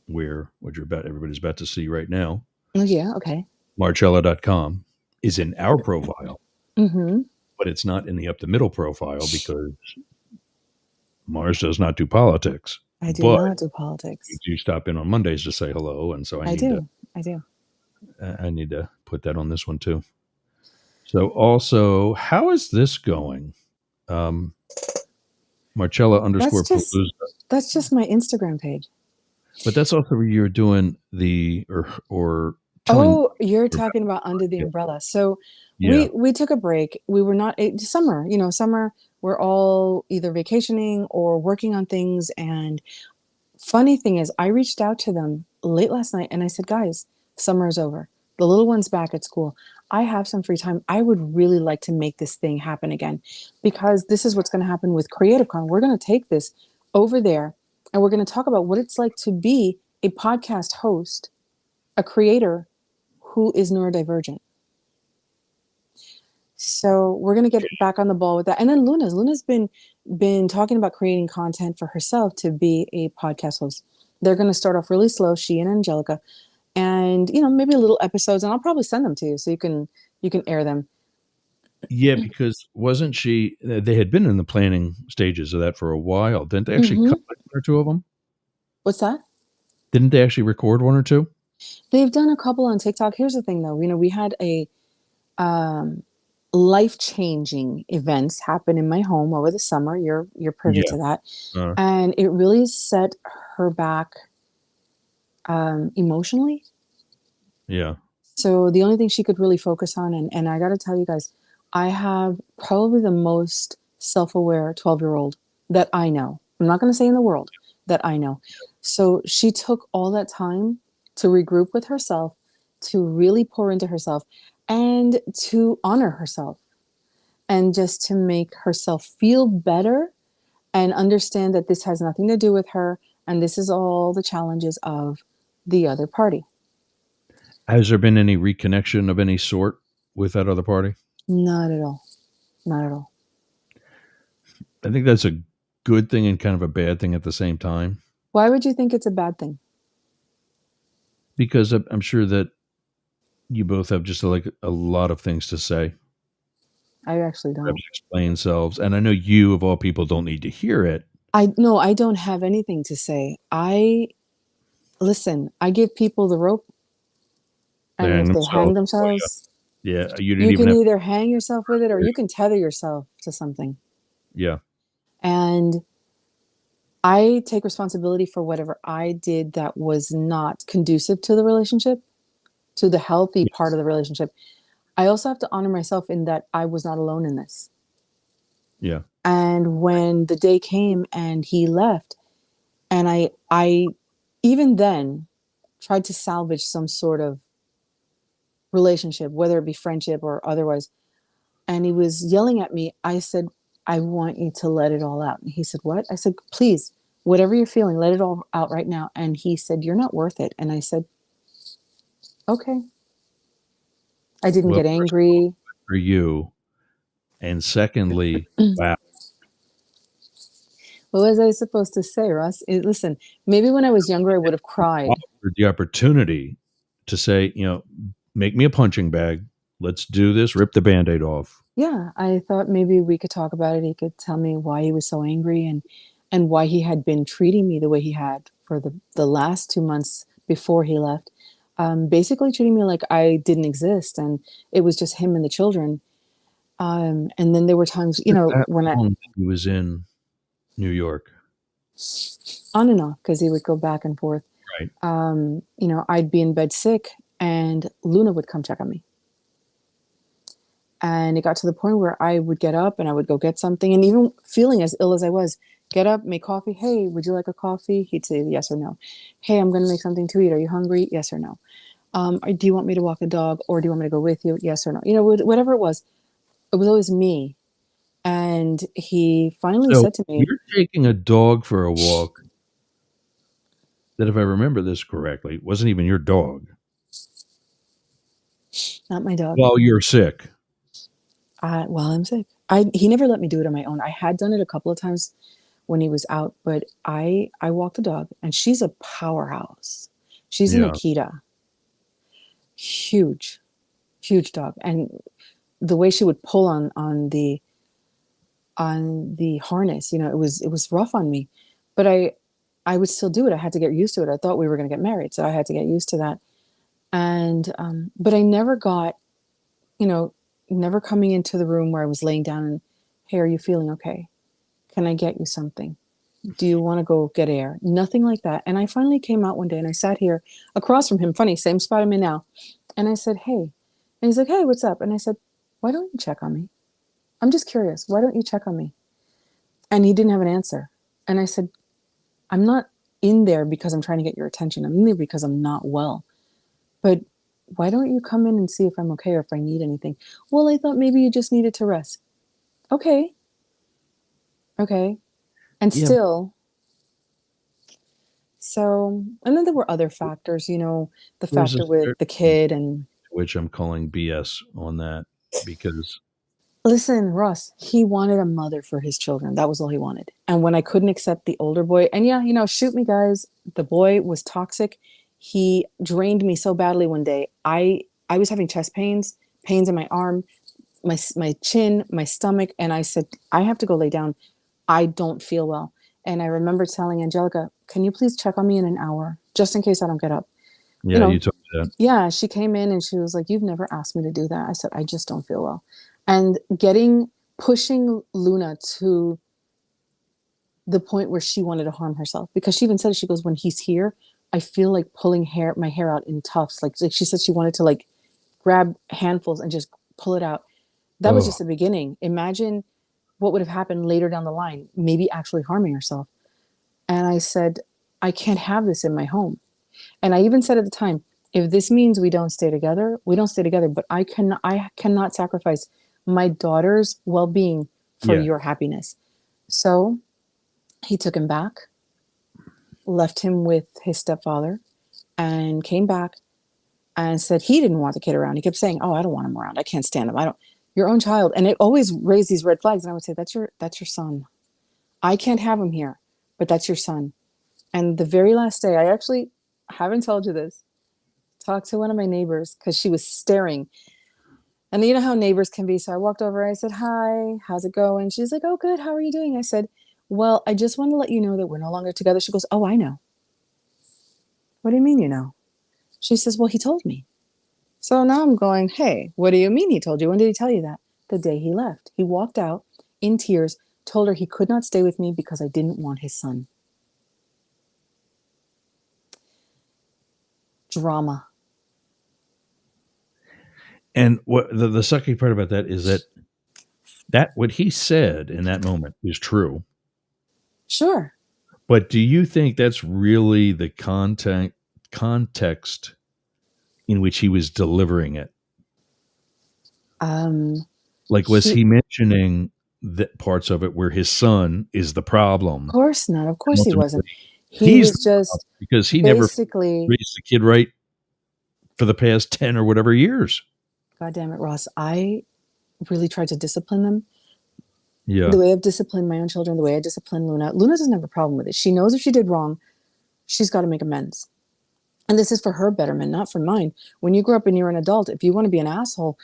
where what everybody's about to see right now. Oh, yeah. Okay. Marcella.com is in our profile, Mm-hmm. but it's not in the up the middle profile because Mars does not do politics. I do But not do you politics. do stop in on Mondays to say hello, and so I do. I do. I need to put that on this one too. So also, how is this going? Marcella That's underscore just Palooza. that's just my Instagram page. But that's also where you're doing the or telling. Oh, you're talking about under the Yeah, umbrella. So yeah, we took a break. We were not summer, summer we're all either vacationing or working on things. And funny thing is, I reached out to them late last night and I said, guys, summer is over. The little one's back at school. I have some free time. I would really like to make this thing happen again because this is what's going to happen with CreativeCon. We're going to take this over there and we're going to talk about what it's like to be a podcast host, a creator who is neurodivergent. So we're gonna get back on the ball with that. And then Luna's been talking about creating content for herself to be a podcast host. They're gonna start off really slow, she and Angelica, and maybe little episodes, and I'll probably send them to you so you can air them. yeah. Because wasn't she? They had been in the planning stages of that for a while. Didn't they actually cut Mm-hmm. one or two of them? What's that? Didn't they actually record one or two? They've done a couple on TikTok. Here's the thing, though. We had a um, life-changing events happen in my home over the summer. You're privy Yeah, to that, uh, and it really set her back emotionally. yeah. So the only thing she could really focus on, and I got to tell you guys, I have probably the most self-aware 12-year-old that I know. I'm not going to say in the world, that I know. So she took all that time to regroup with herself, to really pour into herself, and to honor herself, and just to make herself feel better and understand that this has nothing to do with her, and this is all the challenges of the other party. Has there been any reconnection of any sort with that other party? Not at all. Not at all. I think that's a good thing and kind of a bad thing at the same time Why would you think it's a bad thing? because I'm sure that you both have just like a lot of things to say, I actually perhaps don't. explain selves, and I know you of all people don't need to hear it. I no, I don't have anything to say. I listen, I give people the rope, They and hang if they hang themselves. Oh themselves, yeah, yeah. You didn't you even can have. either hang yourself with it or you can tether yourself to something. Yeah, And I take responsibility for whatever I did that was not conducive to the relationship, to the healthy part of the relationship. I also have to honor myself in that I was not alone in this. yeah. And when the day came and he left, and I even then tried to salvage some sort of relationship, whether it be friendship or otherwise, and he was yelling at me. I said, I want you to let it all out. And he said, what? I said, please, whatever you're feeling, let it all out right now. And he said, you're not worth it. And I said, okay. I didn't Well, get first of all, angry. for you, and secondly, wow, What was I supposed to say, Russ? Listen, maybe when I was younger, I would have cried. offered the opportunity to say, make me a punching bag. Let's do this. Rip the Band-Aid off. Yeah, I thought maybe we could talk about it. He could tell me why he was so angry and why he had been treating me the way he had for the last 2 months before he left. Basically treating me like I didn't exist and it was just him and the children. And then there were times, That when long he was in New York, on and off, because he would go back and forth. right? I'd be in bed sick and Luna would come check on me. And it got to the point where I would get up and I would go get something. And even feeling as ill as I was, get up, make coffee. Hey, would you like a coffee? He'd say yes or no. Hey, I'm going to make something to eat. Are you hungry? Yes or no. Do you want me to walk the dog or do you want me to go with you? Yes or no. Whatever it was always me. And he finally So said to me, you're taking a dog for a walk that, if I remember this correctly, wasn't even your dog not my dog. while you're sick. While I'm sick. He never let me do it on my own. I had done it a couple of times when he was out, but I walk the dog, and she's a powerhouse. She's an Yeah. Akita, huge, huge dog, and the way she would pull on the harness, it was rough on me, but I would still do it. I had to get used to it. I thought we were going to get married, so I had to get used to that. And but I never got, you know, never coming into the room where I was laying down and, hey, are you feeling okay? Can I get you something? Do you want to go get air? Nothing like that. And I finally came out one day and I sat here across from him, funny, same spot I'm in now. And I said, hey. And he's like, hey, what's up? And I said, why don't you check on me? I'm just curious. Why don't you check on me? And he didn't have an answer. And I said, I'm not in there because I'm trying to get your attention. I'm in there because I'm not well. But why don't you come in and see if I'm okay or if I need anything? Well, I thought maybe you just needed to rest. Okay. Okay. And Yeah. still, so, and then there were other factors, the There's a factor with the certain kid. And which I'm calling BS on that because listen, Russ, he wanted a mother for his children. That was all he wanted. And when I couldn't accept the older boy, and yeah, shoot me, guys, the boy was toxic. He drained me so badly one day. I was having chest pains, pains in my arm, my chin, my stomach, and I said, I have to go lay down. I don't feel well. And I remember telling Angelica, can you please check on me in an hour, just in case I don't get up? You yeah, you know, told me that. yeah, she came in and she was like, you've never asked me to do that. I said, I just don't feel well. And pushing Luna to the point where she wanted to harm herself, because she even said, she goes, when he's here, I feel like pulling my hair out in tufts. Like she said, she wanted to like grab handfuls and just pull it out. That was Oh, just the beginning. Imagine what would have happened later down the line, maybe actually harming herself. And I said, I can't have this in my home. And I even said at the time, if this means we don't stay together, we don't stay together. But I cannot sacrifice my daughter's well-being for yeah. your happiness. So he took him back, left him with his stepfather, and came back and said he didn't want the kid around. He kept saying, "Oh, I don't want him around. I can't stand him. I don't." Your own child, and it always raised these red flags. And I would say, that's your son. I can't have him here, but that's your son. And the very last day, I actually haven't told you this, talked to one of my neighbors because she was staring. And you know how neighbors can be. So I walked over, I said, hi, how's it going? She's like, oh, good. How are you doing? I said, well, I just want to let you know that we're no longer together. She goes, oh, I know. What do you mean you know? She says, well, he told me. So now I'm going, hey, what do you mean he told you? When did he tell you that? The day he left. He walked out in tears, told her he could not stay with me because I didn't want his son. Drama. And what the sucky part about that is that what he said in that moment is true. Sure. But do you think that's really the context in which he was delivering it? Like, was He, he mentioning the parts of it where his son is the of problem? course not. Of And course he ultimately, wasn't. He he's was the problem just because he never basically, raised the kid right for the past 10 or whatever years. God damn it, Ross. I really tried to discipline them. Yeah. The way I've disciplined my own children, the way I discipline Luna. Luna doesn't have a problem with it. She knows if she did wrong, she's got to make amends. And this is for her betterment, not for mine. When you grow up and you're an adult, if you want to be an asshole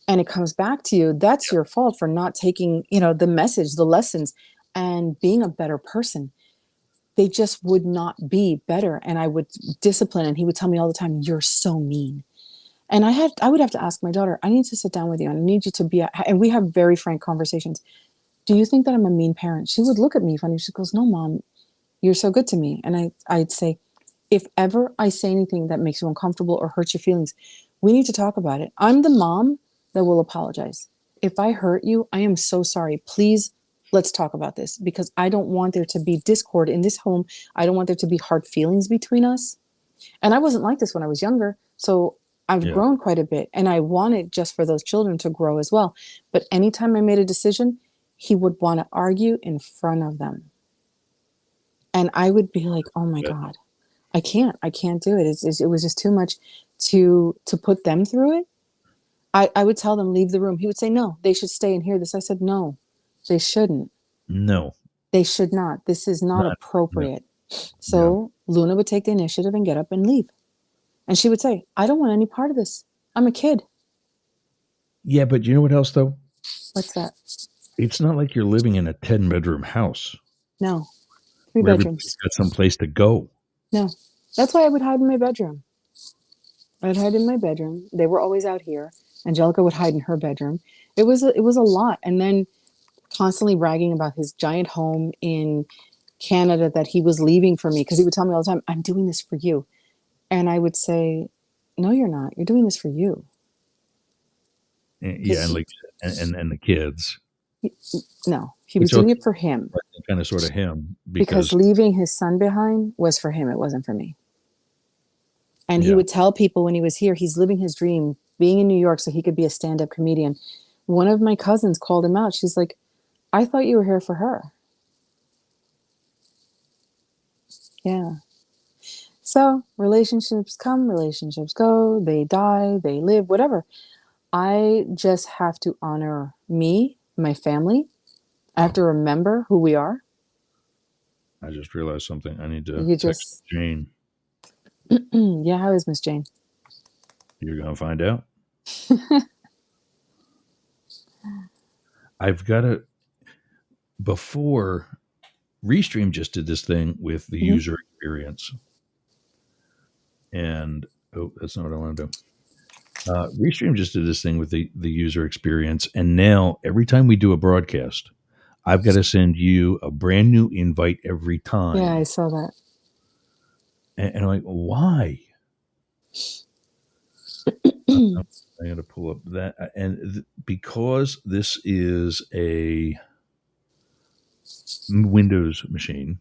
and it comes back to you, that's your fault for not taking, the message, the lessons, and being a better person. They just would not be better. And I would discipline, and he would tell me all the time, you're so mean. And I would have to ask my daughter, I need to sit down with you and I need you to be, and we have very frank conversations. Do you think that I'm a mean parent? She would look at me funny. She goes, no, mom, you're so good to me. And I'd say, if ever I say anything that makes you uncomfortable or hurts your feelings, we need to talk about it. I'm the mom that will apologize. If I hurt you, I am so sorry. Please, let's talk about this, because I don't want there to be discord in this home. I don't want there to be hard feelings between us. And I wasn't like this when I was younger. So I've Yeah. grown quite a bit, and I wanted just for those children to grow as well. But anytime I made a decision, he would want to argue in front of them. And I would be like, oh my Yeah. God, I can't do it. It was just too much to put them through it. I would tell them, leave the room. He would say, no, they should stay and hear this. I said, no, they shouldn't. No, They should not. This is not not. No. appropriate. Yeah. So Luna would take the initiative and get up and leave. And she would say, I don't want any part of this. I'm a kid. Yeah, but you know what else though? What's that? It's not like you're living in a 10-bedroom house No. 3 where everybody's bedrooms. got some place to go. No. That's why I would hide in my bedroom. I'd hide in my bedroom. They were always out here. Angelica would hide in her bedroom. It was a lot. And then constantly bragging about his giant home in Canada that he was leaving for me, because he would tell me all the time, I'm doing this for you. And I would say, no, you're not. You're doing this for you. Yeah, and like and the kids. No, he was Which doing also it for him, kind of sort of him because because leaving his son behind was for him. It wasn't for me. And he yeah. would tell people when he was here, he's living his dream, being in New York so he could be a stand-up comedian. One of my cousins called him out. She's like, I thought you were here for her. Yeah. So relationships come, relationships go, they die, they live, whatever. I just have to honor me, my family. I have to remember who we are. I just realized something. I need to You text just, Jane. yeah, how is Miss Jane? You're gonna find out. I've got to. Before Restream just did this thing with the user experience, and oh, that's not what I want to do. Restream just did this thing with the user experience, and now every time we do a broadcast, I've got to send you a brand new invite every time. Yeah, I saw that. And I'm like, why? I got to pull up that, and because this is a Windows machine.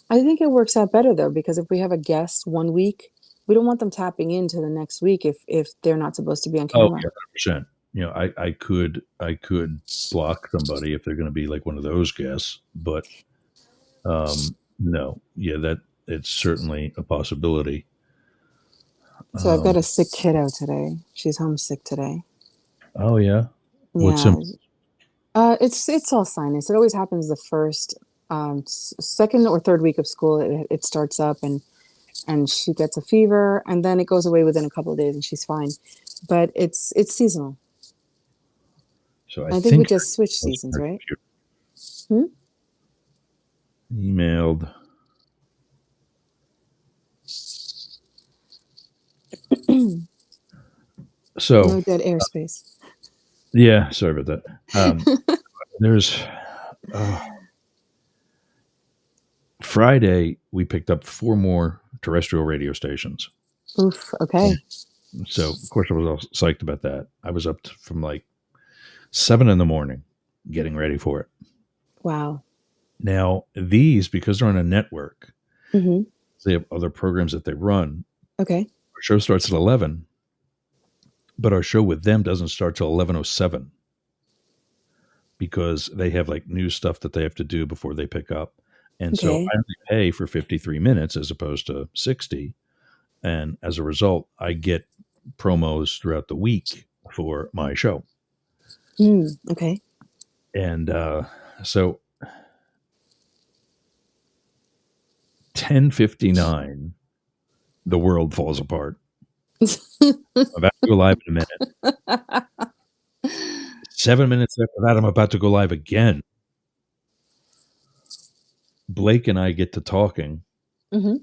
I think it works out better though, because if we have a guest one week, we don't want them tapping into the next week if they're not supposed to be on Oh, camera. yeah, 100%. You know, I could block somebody if they're going to be like one of those guests, but no, yeah, that it's certainly a possibility. So I've got a sick kiddo today. She's homesick today. Oh yeah, what's Yeah. It's all sinus. It always happens the first, second or third week of school. It starts up and she gets a fever, and then it goes away within a couple of days and she's fine. But it's seasonal. So I think we just switched seasons, right? Emailed. So no dead airspace. Yeah, sorry about that. There's Friday we picked up 4 more terrestrial radio stations. Oof. Okay. So of course I was all psyched about that. I was up from like 7 a.m. getting ready for it. Wow. Now these, because they're on a network, Mm-hmm. they have other programs that they run. Okay. Our show starts at 11, but our show with them doesn't start till 11:07 because they have like new stuff that they have to do before they pick up. And so I only pay for 53 minutes as opposed to 60. And as a result, I get promos throughout the week for my show. Okay. And so 10:59, the world falls apart. I'm about to go live in a minute. 7 minutes after that, I'm about to go live again. Blake and I get to talking. Mm-hmm.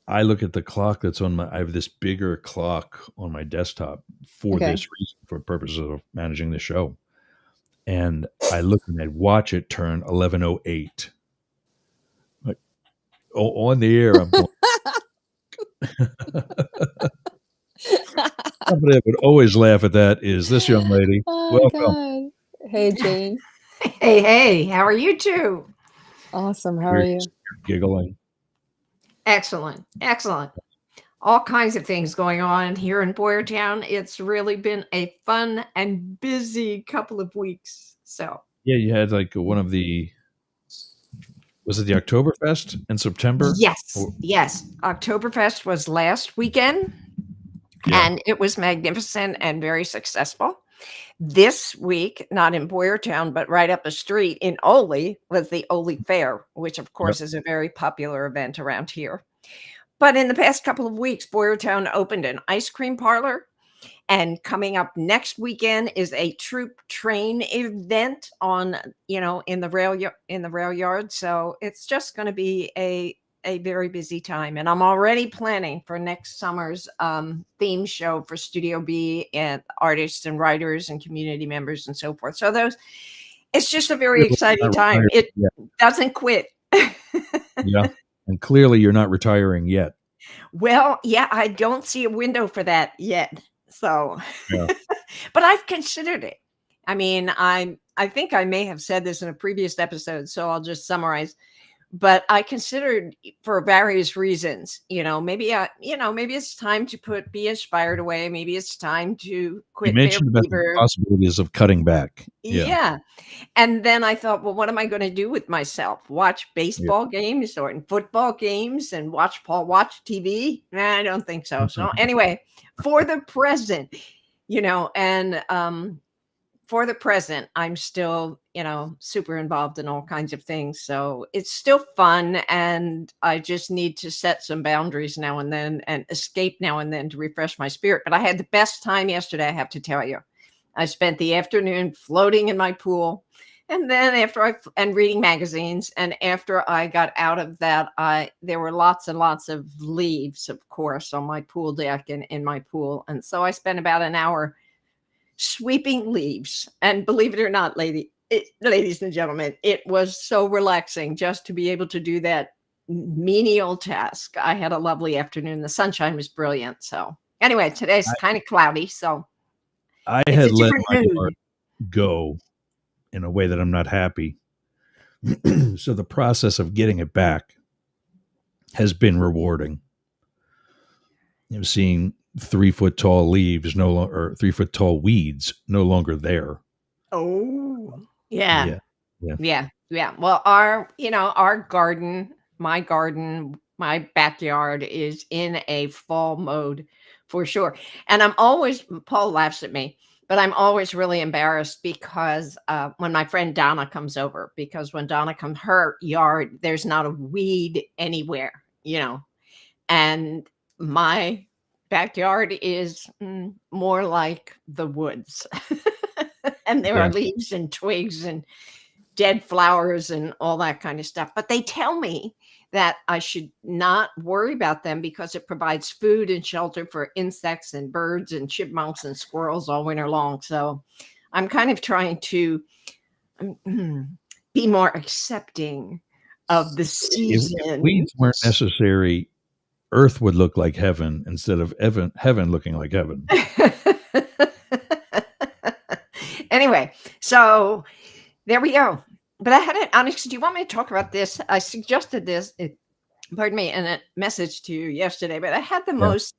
I look at the clock that's on I have this bigger clock on my desktop for this reason, for purposes of managing the show. And I look and I watch it turn 11:08. Like, on the air, I'm going. Somebody that would always laugh at that is this young lady. Oh, welcome. God. Hey, Jane. Hey, how are you two? Awesome. How are you? Giggling. Excellent. All kinds of things going on here in Boyertown. It's really been a fun and busy couple of weeks. So yeah, you had like one of the, was it the Oktoberfest in September? Yes. Oktoberfest was last weekend. Yeah. and it was magnificent and very successful. This week, not in Boyertown, but right up the street in Ole, was the Ole Fair, which of Yep. course is a very popular event around here. But in the past couple of weeks, Boyertown opened an ice cream parlor, and coming up next weekend is a troop train event on, in the rail yard. So it's just going to be a very busy time, and I'm already planning for next summer's theme show for Studio B and artists and writers and community members and so forth. So it's just a very Clearly exciting not time. retiring It yet. doesn't quit. Yeah. And clearly you're not retiring yet. Well, yeah, I don't see a window for that yet. So, Yeah. but I've considered it. I mean, I think I may have said this in a previous episode, so I'll just summarize. But I considered, for various reasons, maybe maybe it's time to be inspired away. Maybe it's time to You quit Bear mentioned about the Fever. possibilities of cutting back. Yeah. Yeah. And then I thought, well, what am I going to do with myself? Watch Yeah. baseball games or football games and watch TV? Nah, I don't think so. So anyway, for the present, and for the present, I'm still, super involved in all kinds of things. So it's still fun. And I just need to set some boundaries now and then and escape now and then to refresh my spirit. But I had the best time yesterday, I have to tell you. I spent the afternoon floating in my pool. And then and reading magazines. And after I got out of that, there were lots and lots of leaves, of course, on my pool deck and in my pool. And so I spent about an hour sweeping leaves. And believe it or not, ladies and gentlemen, it was so relaxing just to be able to do that menial task. I had a lovely afternoon. The sunshine was brilliant. So anyway, today's kind of cloudy. So I it's had a let different my mood. yard go in a way that I'm not happy. So the process of getting it back has been rewarding. Seeing 3-foot tall leaves no longer, or 3-foot tall weeds no longer there. Oh, yeah. Yeah. Yeah. Well, our garden, my backyard is in a fall mode for sure. And Paul laughs at me, but I'm always really embarrassed because when my friend Donna comes over, because when Donna comes, her yard, there's not a weed anywhere, and my backyard is more like the woods. And there are Yeah. leaves and twigs and dead flowers and all that kind of stuff. But they tell me that I should not worry about them because it provides food and shelter for insects and birds and chipmunks and squirrels all winter long. So I'm kind of trying to be more accepting of the season. If weeds weren't necessary, Earth would look like heaven instead of heaven looking like heaven. Anyway, so there we go. But I had Onyx, do you want me to talk about this? I suggested this, pardon me, in a message to you yesterday, but I had the most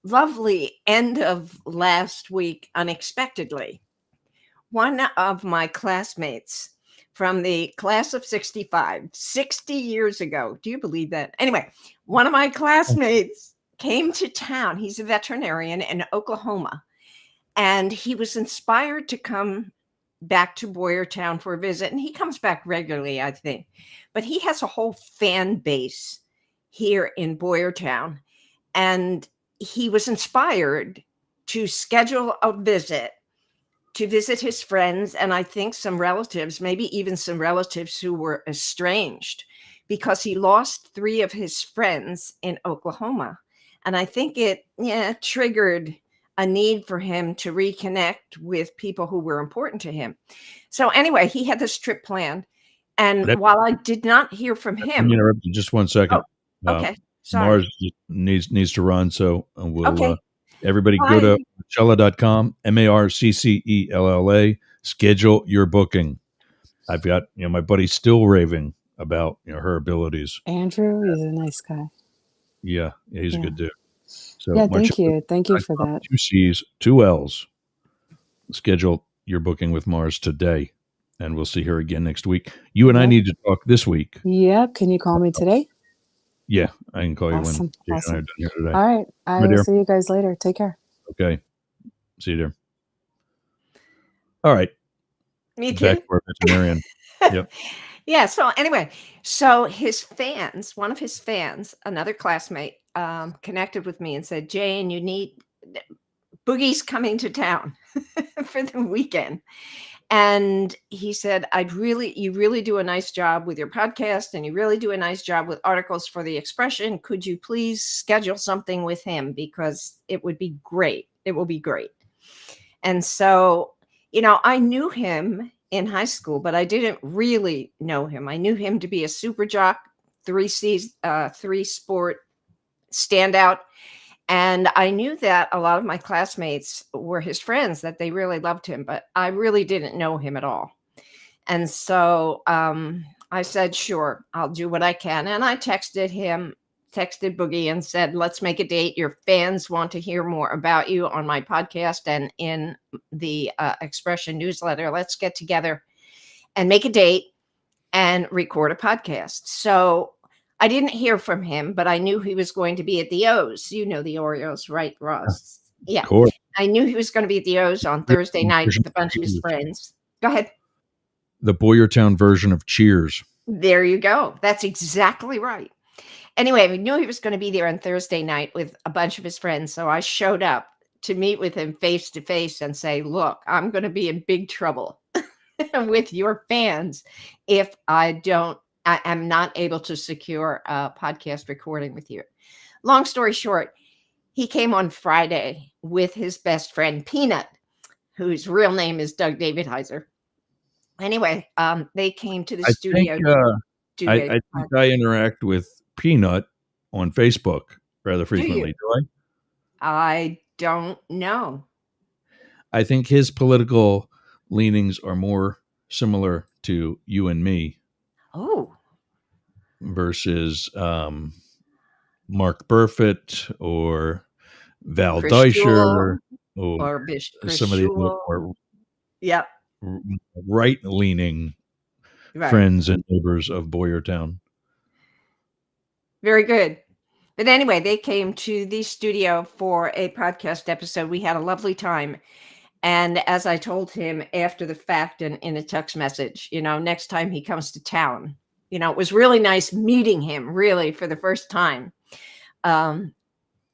lovely end of last week unexpectedly. One of my classmates from the class of 65, 60 years ago. Do you believe that? Anyway, one of my classmates came to town. He's a veterinarian in Oklahoma. And he was inspired to come back to Boyertown for a visit. And he comes back regularly, I think. But he has a whole fan base here in Boyertown. And he was inspired to schedule a visit to visit his friends, and I think some relatives, maybe even some relatives who were estranged, because he lost 3 of his friends in Oklahoma. And I think it triggered a need for him to reconnect with people who were important to him. So anyway, he had this trip planned. And while I did not hear from him. Let me interrupt you just 1 second. Okay. Sorry. Mars needs to run, so we'll Okay. everybody go to Marcella.com, MARCCELLA, schedule your booking. I've got, my buddy still raving about, her abilities. Andrew is a nice guy. Yeah, he's a good dude. So yeah, thank you. Thank you for that. 2 C's, 2 L's. Schedule your booking with Mars today, and we'll see her again next week. You and I need to talk this week. Yep. Can you call me today? Yeah, I can call you when Awesome. Jay and I are done here today. All right. I will see you guys later. Take care. Okay. See you there. All right. Me Back too. to our veterinarian. Yep. Yeah. So anyway, so his fans, one of his fans, another classmate, connected with me and said, "Jane, you need Boogie's coming to town for the weekend." And he said, you really do a nice job with your podcast and you really do a nice job with articles for the Expression. Could you please schedule something with him? Because it would be great. It will be great. And so, I knew him in high school, but I didn't really know him. I knew him to be a super jock, three sport standout. And I knew that a lot of my classmates were his friends, that they really loved him, but I really didn't know him at all. And so I said, sure, I'll do what I can. And I texted Boogie and said, let's make a date. Your fans want to hear more about you on my podcast and in the Expression newsletter. Let's get together and make a date and record a podcast. So I didn't hear from him, but I knew he was going to be at the O's. You know the Oreos, right, Ross? Yeah. Of course. I knew he was going to be at the O's on Thursday night Version with a bunch of his Cheers. friends. Go ahead. The Boyertown version of Cheers. There you go. That's exactly right. Anyway, we knew he was going to be there on Thursday night with a bunch of his friends. So I showed up to meet with him face to face and say, look, I'm going to be in big trouble with your fans if I am not able to secure a podcast recording with you. Long story short, he came on Friday with his best friend, Peanut, whose real name is Doug David Heiser. Anyway, they came to the studio. I think I interact with Peanut on Facebook rather frequently. Do I don't know. I think his political leanings are more similar to you and me. Oh. Versus Mark Burfitt or Val Chris Deisher Jewell, or Chris some of the Jewell. more Yep. right-leaning friends and neighbors of Boyertown. Very good. But anyway, they came to the studio for a podcast episode. We had a lovely time. And as I told him after the fact and in a text message, next time he comes to town, it was really nice meeting him really for the first time during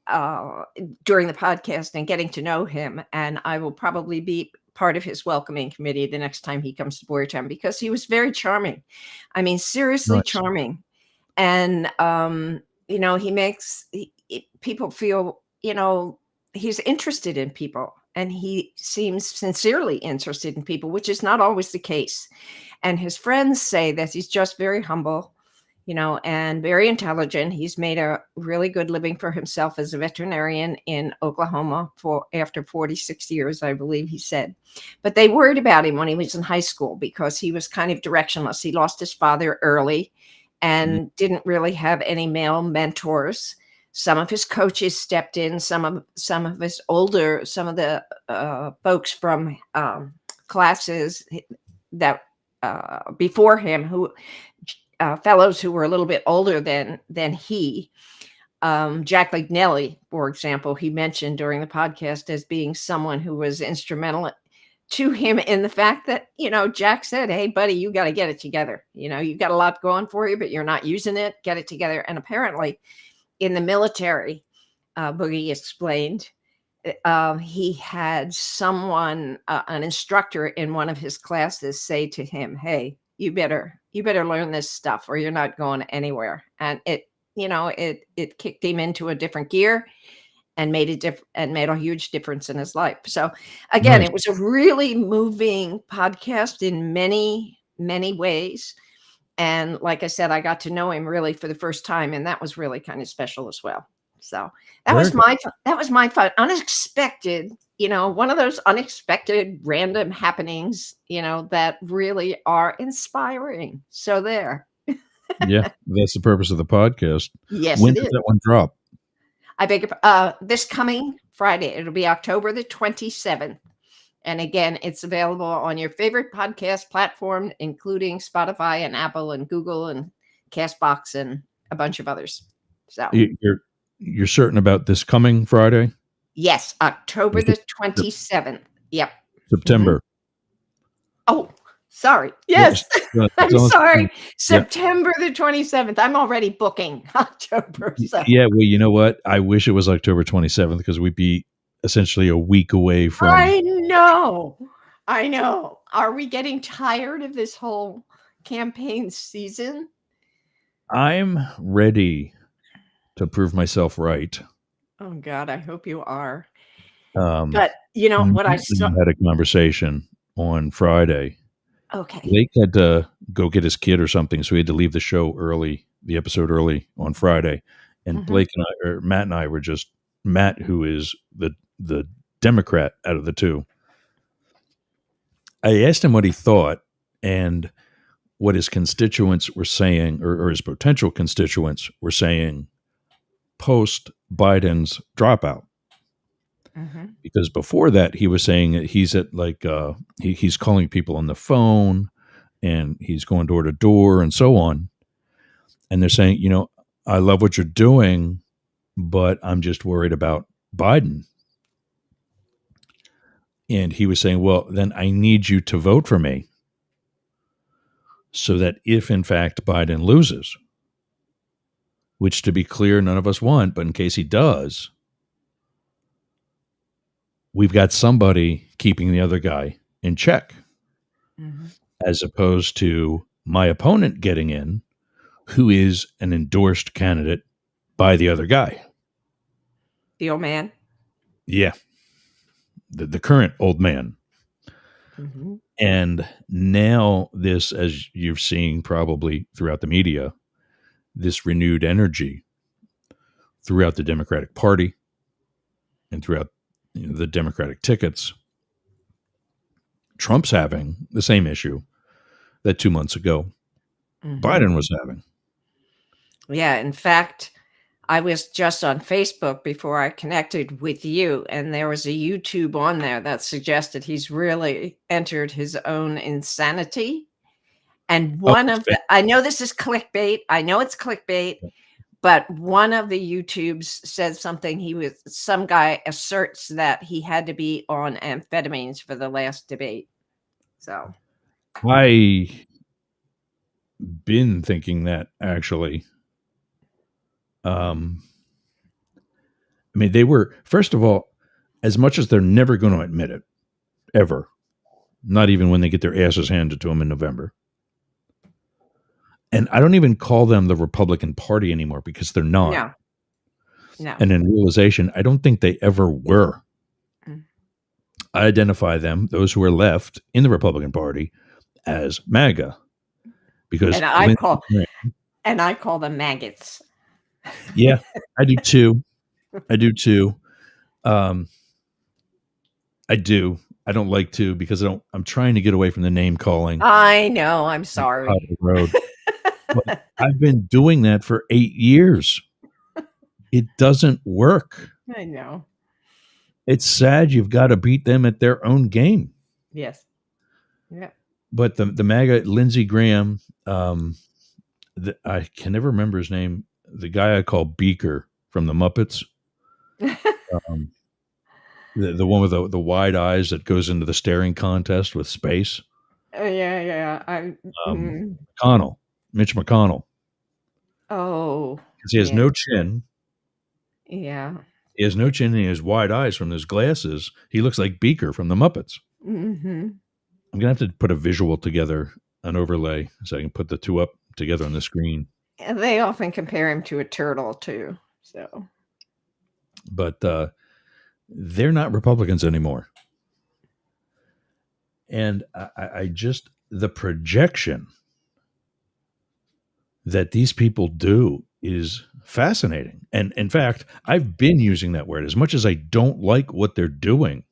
the podcast and getting to know him. And I will probably be part of his welcoming committee the next time he comes to Boyertown because he was very charming. I mean, seriously charming. And, he makes people feel, he's interested in people and he seems sincerely interested in people, which is not always the case. And his friends say that he's just very humble, and very intelligent. He's made a really good living for himself as a veterinarian in Oklahoma after 46 years, I believe he said. But they worried about him when he was in high school because he was kind of directionless. He lost his father early and didn't really have any male mentors. Some of his coaches stepped in, some of the folks from classes that before him, who fellows who were a little bit older than he. Jack Lignelli, for example, he mentioned during the podcast as being someone who was instrumental to him in the fact that, Jack said, hey, buddy, you got to get it together. You've got a lot going for you, but you're not using it. Get it together. And apparently in the military, Boogie explained, he had someone, an instructor in one of his classes say to him, hey, you better learn this stuff or you're not going anywhere. And it kicked him into a different gear and made a huge difference in his life. So again, It was a really moving podcast in many, many ways. And like I said, I got to know him really for the first time, and that was really kind of special as well. So that was my fun, unexpected, one of those unexpected random happenings, that really are inspiring. So there. Yeah, that's the purpose of the podcast. Yes, when does that one drop? I beg this coming Friday. It'll be October the 27th. And again, it's available on your favorite podcast platform, including Spotify and Apple and Google and Castbox and a bunch of others. So you're certain about this coming Friday? Yes, October Was it the 27th. Yep. September? Oh, sorry. Yes, Yes. it's I'm almost sorry. yeah. September the 27th. I'm already booking October. So Yeah, well, you know what? I wish it was October 27th because we'd be essentially a week away from. I know. I know. Are we getting tired of this whole campaign season? I'm ready to prove myself right. Oh God, I hope you are. Um, But you know Matt what I and saw? I had a conversation on Friday. Okay. Blake had to go get his kid or something, so he had to leave the show early, the episode early on Friday. And Hmm. Blake and I, or Matt and I, were just Matt, who is the Democrat out of the two. I asked him what he thought and what his constituents were saying, or his potential constituents were saying post Biden's dropout. Hmm. Because before that, he was saying that he's at like he's calling people on the phone and he's going door to door and so on. And they're saying, I love what you're doing, but I'm just worried about Biden. And he was saying, well, then I need you to vote for me so that if in fact Biden loses, which to be clear, none of us want, but in case he does, we've got somebody keeping the other guy in check, Hmm. as opposed to my opponent getting in, who is an endorsed candidate by the other guy. The old man. Yeah, the current old man. Hmm. And now, this, as you're seeing probably throughout the media, this renewed energy throughout the Democratic Party and throughout the Democratic tickets. Trump's having the same issue that 2 months ago Hmm. Biden was having. Yeah. In fact, I was just on Facebook before I connected with you, and there was a YouTube on there that suggested he's really entered his own insanity. And Oh, one of the, I know this is clickbait. I know it's clickbait, but one of the YouTubes said something. Some guy asserts that he had to be on amphetamines for the last debate. So, I been thinking that actually. Um, I mean, they were, first of all, as much as they're never going to admit it, ever, not even when they get their asses handed to them in November. And I don't even call them the Republican Party anymore because they're not. no, no. And in realization, I don't think they ever were. Mm. I identify them, those who are left in the Republican Party, as MAGA because And I Lindsey call Graham, and I call them maggots. yeah, I do too. I do too. Um, I do. I don't like to because I'm trying to get away from the name calling I know. I'm on sorry. the road. But I've been doing that for 8 years. It doesn't work. I know. It's sad you've got to beat them at their own game. Yes. Yeah. But the MAGA Lindsey Graham, I can never remember his name. The guy I call Beaker from the Muppets, um, the one with the wide eyes that goes into the staring contest with space. Yeah, yeah. McConnell, Mitch McConnell, Oh, because he has yeah, no chin. yeah. He has no chin and he has wide eyes from his glasses. He looks like Beaker from the Muppets. Mhm. I'm gonna have to put a visual together, an overlay, so I can put the two up together on the screen. And they often compare him to a turtle too. So, But they're not Republicans anymore. And I just, the projection that these people do is fascinating. And in fact, I've been using that word. As much as I don't like what they're doing,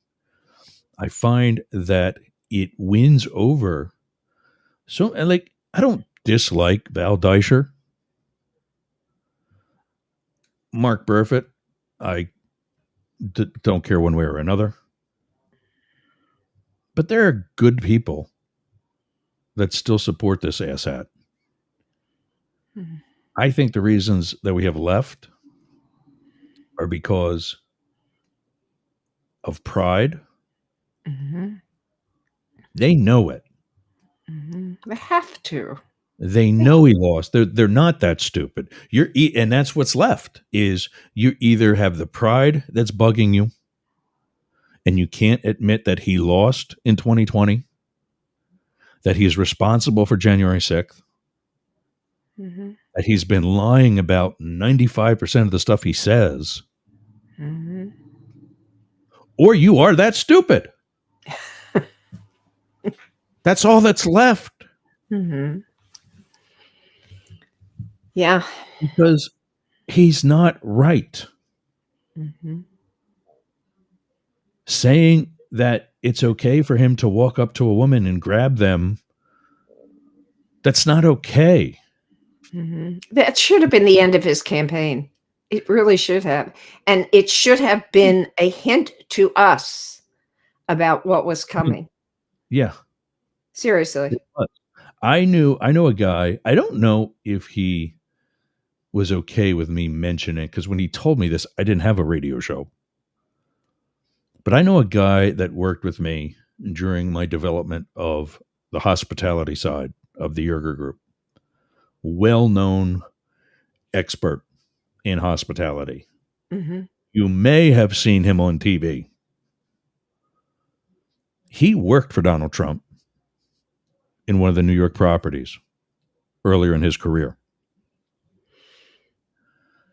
I find that it wins over. So, and like, I don't dislike Val Deisher, Mark Burfitt. I don't care one way or another. But there are good people that still support this asshat. mhm. I think the reasons that we have left are because of pride. Mm-hmm. They know it. Mm-hmm. They have to. They know he lost. They're not that stupid. And that's what's left is you either have the pride that's bugging you, and you can't admit that he lost in 2020, that he's responsible for January 6th, Mm-hmm. that he's been lying about 95% of the stuff he says, Mm-hmm. or you are that stupid. That's all that's left. Mm-hmm. Yeah. Because he's not right. Mm-hmm. Saying that it's okay for him to walk up to a woman and grab them, that's not okay. Mm-hmm. That should have been the end of his campaign. It really should have. And it should have been a hint to us about what was coming. Yeah. Seriously. I know a guy. I don't know if he was okay with me mentioning, because when he told me this, I didn't have a radio show. But I know a guy that worked with me during my development of the hospitality side of the Yerger Group. Well-known expert in hospitality. Mm-hmm. You may have seen him on TV. He worked for Donald Trump in one of the New York properties earlier in his career.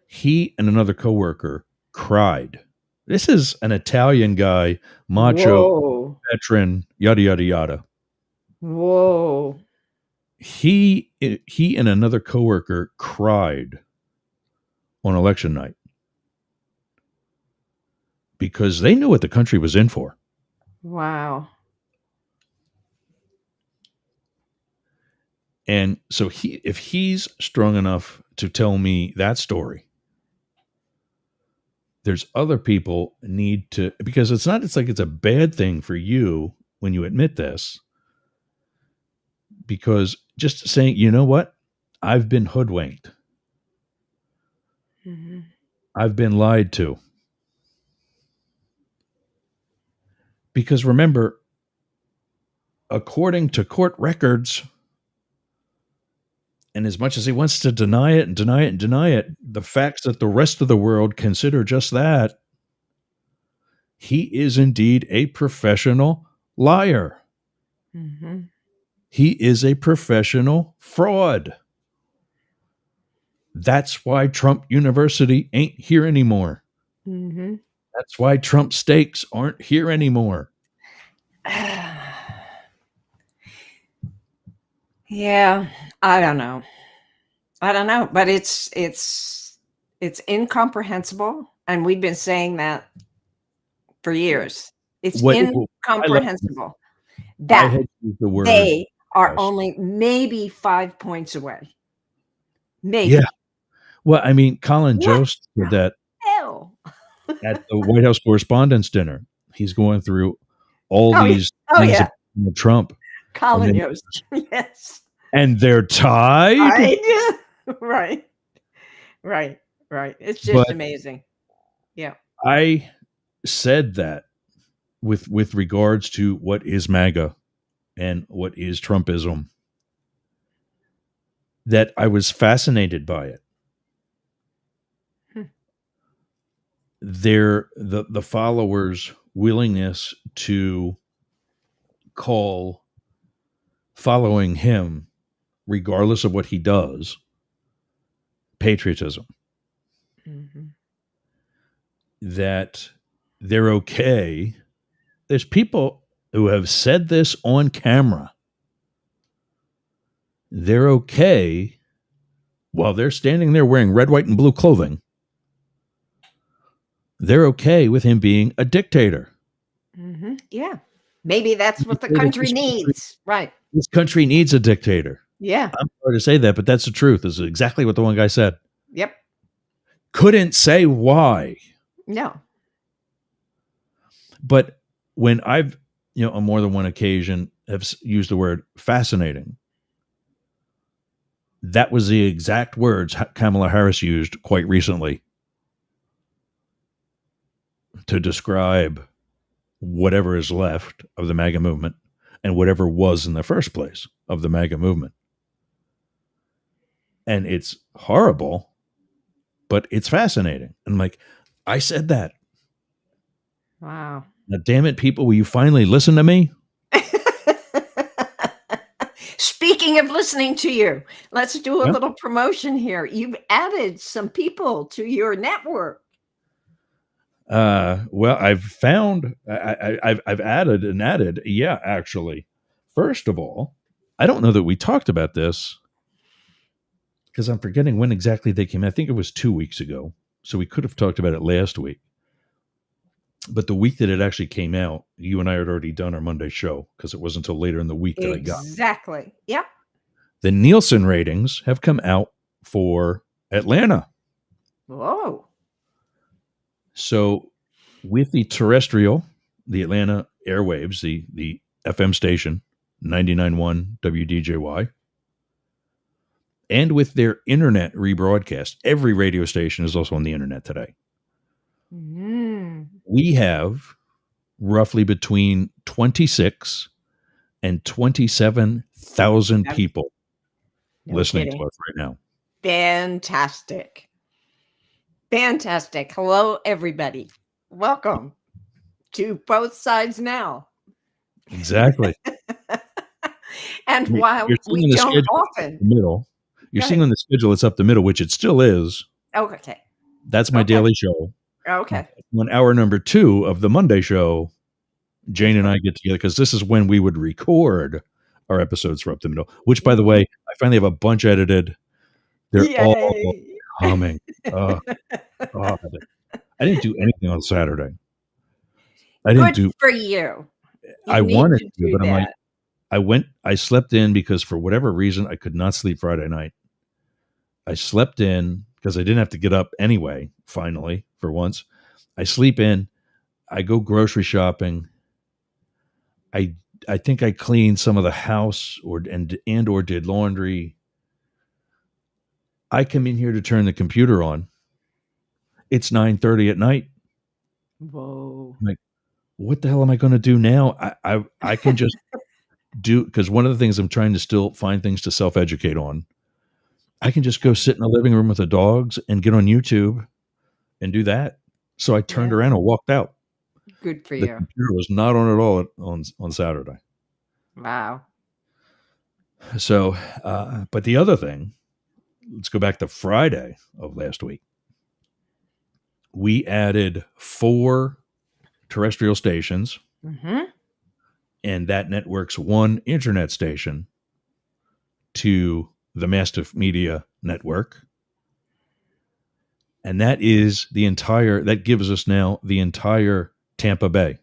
He and another coworker cried. This is an Italian guy, macho, Whoa. veteran, yada, yada, yada. Whoa. He and another coworker cried on election night because they knew what the country was in for. Wow. And so if he's strong enough to tell me that story, there's other people need to, because it's like it's a bad thing for you when you admit this, because just saying, you know what, I've been hoodwinked. Mm-hmm. I've been lied to. Because remember, according to court records, and as much as he wants to deny it and deny it and deny it, the facts that the rest of the world consider just that, he is indeed a professional liar. Mm-hmm. He is a professional fraud. That's why Trump University ain't here anymore. Mm-hmm. That's why Trump steaks aren't here anymore. Yeah, I don't know, but it's incomprehensible, and we've been saying that for years. It's incomprehensible I that had used the word. they are only maybe 5 points away. Maybe. Yeah. Well, I mean, Colin Jost said that Hell. at the White House Correspondents' Dinner. He's going through all these things yeah. about Trump. Colin Jost. Yes. And they're tied? Right. It's just amazing. Yeah. I said that with regards to what is MAGA and what is Trumpism, that I was fascinated by it. The followers' willingness to call following him, regardless of what he does, patriotism. Mm-hmm. That they're okay. There's people who have said this on camera. They're okay while they're standing there wearing red, white, and blue clothing. They're okay with him being a dictator. Mm-hmm. Yeah. Maybe that's what the country needs. Right. This country needs a dictator. Yeah. I'm sorry to say that, but that's the truth. This is exactly what the one guy said. Yep. Couldn't say why. No. But when I've, on more than one occasion have used the word fascinating, that was the exact words Kamala Harris used quite recently to describe whatever is left of the MAGA movement and whatever was in the first place of the MAGA movement. And it's horrible, but it's fascinating. And I'm like, I said that. Wow. Now, damn it, people, will you finally listen to me? Speaking of listening to you, let's do a Yeah. little promotion here. You've added some people to your network. Well, I've found I've added and added. Yeah, actually, first of all, I don't know that we talked about this because I'm forgetting when exactly they came. I think it was 2 weeks ago, so we could have talked about it last week. But the week that it actually came out, you and I had already done our Monday show because it wasn't until later in the week that I got. Exactly. Yep. The Nielsen ratings have come out for Atlanta. Whoa. So with the terrestrial, the Atlanta airwaves, the FM station, 99.1 WDJY, and with their internet rebroadcast, every radio station is also on the internet today. We have roughly between 26 and 27,000 people listening to us right now. Fantastic. Fantastic. Hello, everybody. Welcome to Both Sides Now. Exactly. And while we don't often. Middle, you're seeing on the schedule it's up the middle, which it still is. Okay. That's my daily show. Okay. When hour number 2 of the Monday show, Jane and I get together because this is when we would record our episodes for Up the Middle, which, by the way, I finally have a bunch edited. They're all humming. Oh, God. I didn't do anything on Saturday. Good for you. I wanted to, but I'm like, I slept in because for whatever reason, I could not sleep Friday night. I slept in because I didn't have to get up anyway, finally, for once. I sleep in. I go grocery shopping. I think I cleaned some of the house or did laundry. I come in here to turn the computer on. It's 9:30 at night. Whoa. I'm like, what the hell am I going to do now? I can just do, because one of the things I'm trying to still find things to self-educate on. I can just go sit in the living room with the dogs and get on YouTube and do that. So I turned around and walked out. Good for The you. computer was not on at all on Saturday. Wow. So, but the other thing, let's go back to Friday of last week. We added 4 terrestrial stations, and that network's 1 internet station to the Mastiff Media Network. And that gives us now the entire Tampa Bay.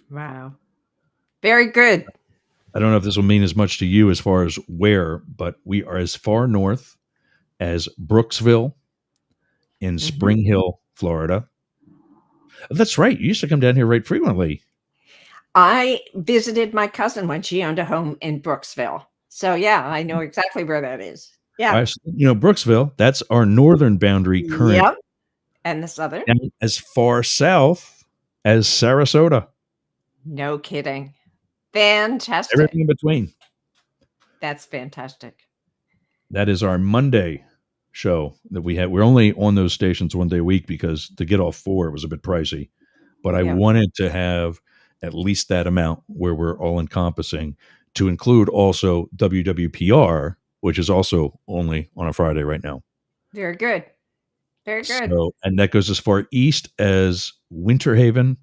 Wow. Very good. I don't know if this will mean as much to you as far as where, but we are as far north as Brooksville in Spring Hill, Florida. That's right. You used to come down here right frequently. I visited my cousin when she owned a home in Brooksville. So, yeah, I know exactly where that is. Yeah. Brooksville, that's our northern boundary current. Yep. And the southern? And as far south as Sarasota. No kidding. Fantastic. Everything in between. That's fantastic. That is our Monday show that we had. We're only on those stations 1 day a week because to get all 4 was a bit pricey. But I wanted to have at least that amount where we're all encompassing, to include also WWPR, which is also only on a Friday right now. Very good. Very good. So, and that goes as far east as Winter Haven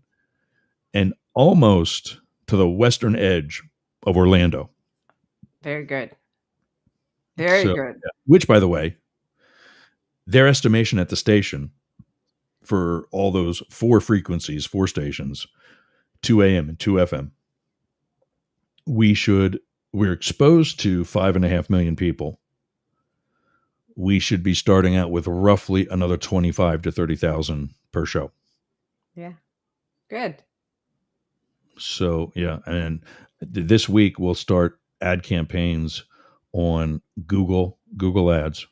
and almost to the western edge of Orlando. Very good. Very good. Yeah. Which, by the way, their estimation at the station for all those 4 frequencies, 4 stations, 2 AM and 2 FM, we're exposed to 5.5 million people. We should be starting out with roughly another 25 to 30,000 per show. Yeah. Good. So, yeah. And this week we'll start ad campaigns on Google Ads,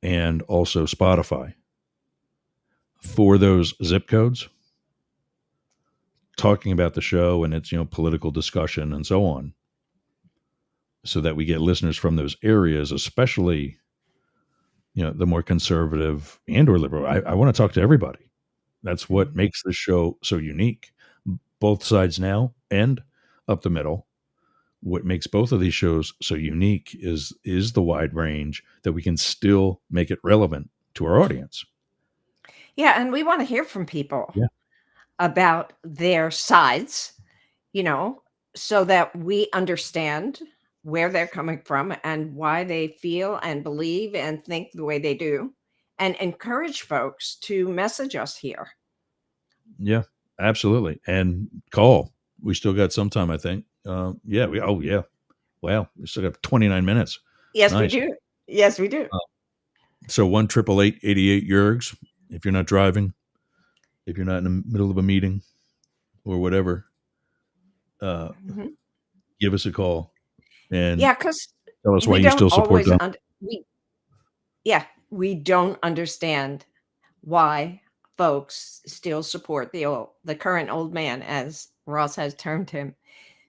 and also Spotify for those zip codes. talking about the show and its, political discussion and so on, so that we get listeners from those areas, especially, the more conservative and or liberal. I want to talk to everybody. That's what makes this show so unique. Both sides now and up the middle. What makes both of these shows so unique is the wide range that we can still make it relevant to our audience. Yeah, and we want to hear from people Yeah. about their sides, so that we understand where they're coming from and why they feel and believe and think the way they do, and encourage folks to message us here. Yeah, absolutely. And call. We still got some time, I think. Yeah. Wow. We still got 29 minutes. Yes, we Nice. do. Yes, we do. So 1-888-88 Yergs. If you're not driving, if you're not in the middle of a meeting or whatever, Mhm. give us a call and Yeah, because tell us why we you don't still support always them. we don't understand why folks still support the current old man, as Ross has termed him.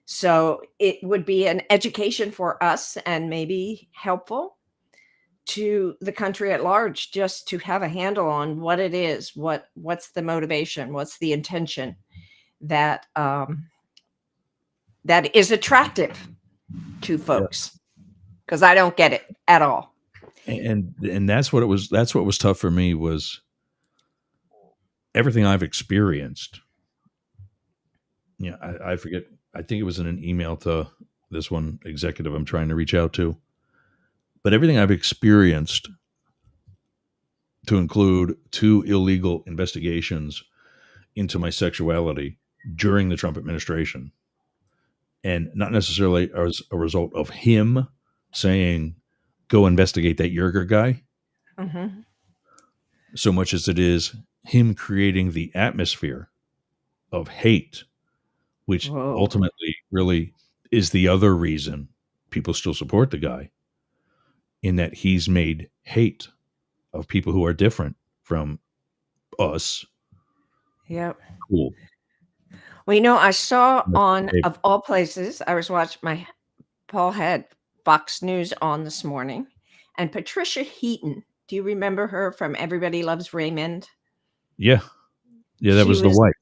So it would be an education for us and maybe helpful to the country at large, just to have a handle on what it is, what's the motivation, what's the intention that that is attractive to folks, because I don't get it at all. And that's what it was. That's what was tough for me, was everything I've experienced. I forget. I think it was in an email to this one executive I'm trying to reach out to. But everything I've experienced, to include 2 illegal investigations into my sexuality during the Trump administration, and not necessarily as a result of him saying, go investigate that Yerger guy, Mhm. so much as it is him creating the atmosphere of hate, which Whoa. ultimately really is the other reason people still support the guy, in that he's made hate of people who are different from us Yep. cool. Well, I saw on, Hey, of all places, I was watching Paul had Fox News on this morning, and Patricia Heaton, do you remember her from Everybody Loves Raymond? yeah, that She was the was wife.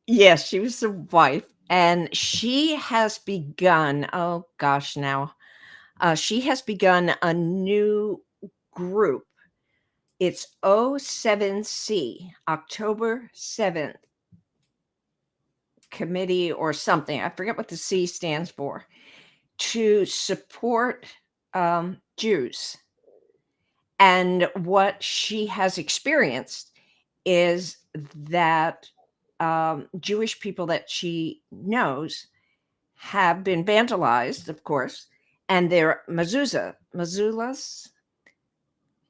Yes, she was the wife, and she has begun, oh gosh, now, she has begun a new group. It's O7C, October 7th Committee or something. I forget what the C stands for, to support Jews. And what she has experienced is that Jewish people that she knows have been vandalized, of course, and their mezuzahs,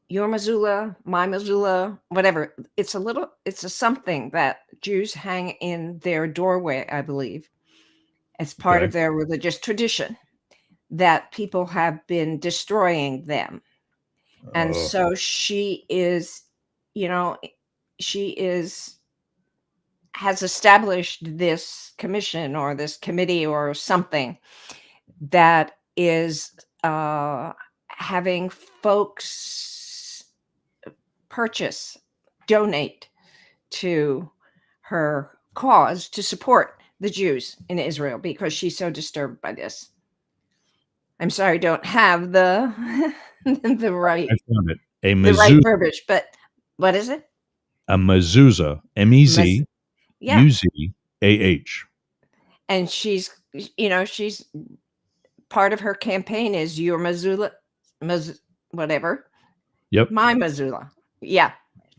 your mezuzah, my mezuzah, whatever. It's a something that Jews hang in their doorway, I believe, as part Okay. of their religious tradition, that people have been destroying them. And so she is, you know, she is has established this commission or this committee or something that is having folks donate to her cause to support the Jews in Israel, because she's so disturbed by this. I'm sorry, I don't have the the right I found it. A the right mezuzah, verbiage, but what is it? a mezuzah, Mez- yeah, Mezuzah. and she's part of her campaign is your Missoula, whatever, Yep. my Missoula. Yeah,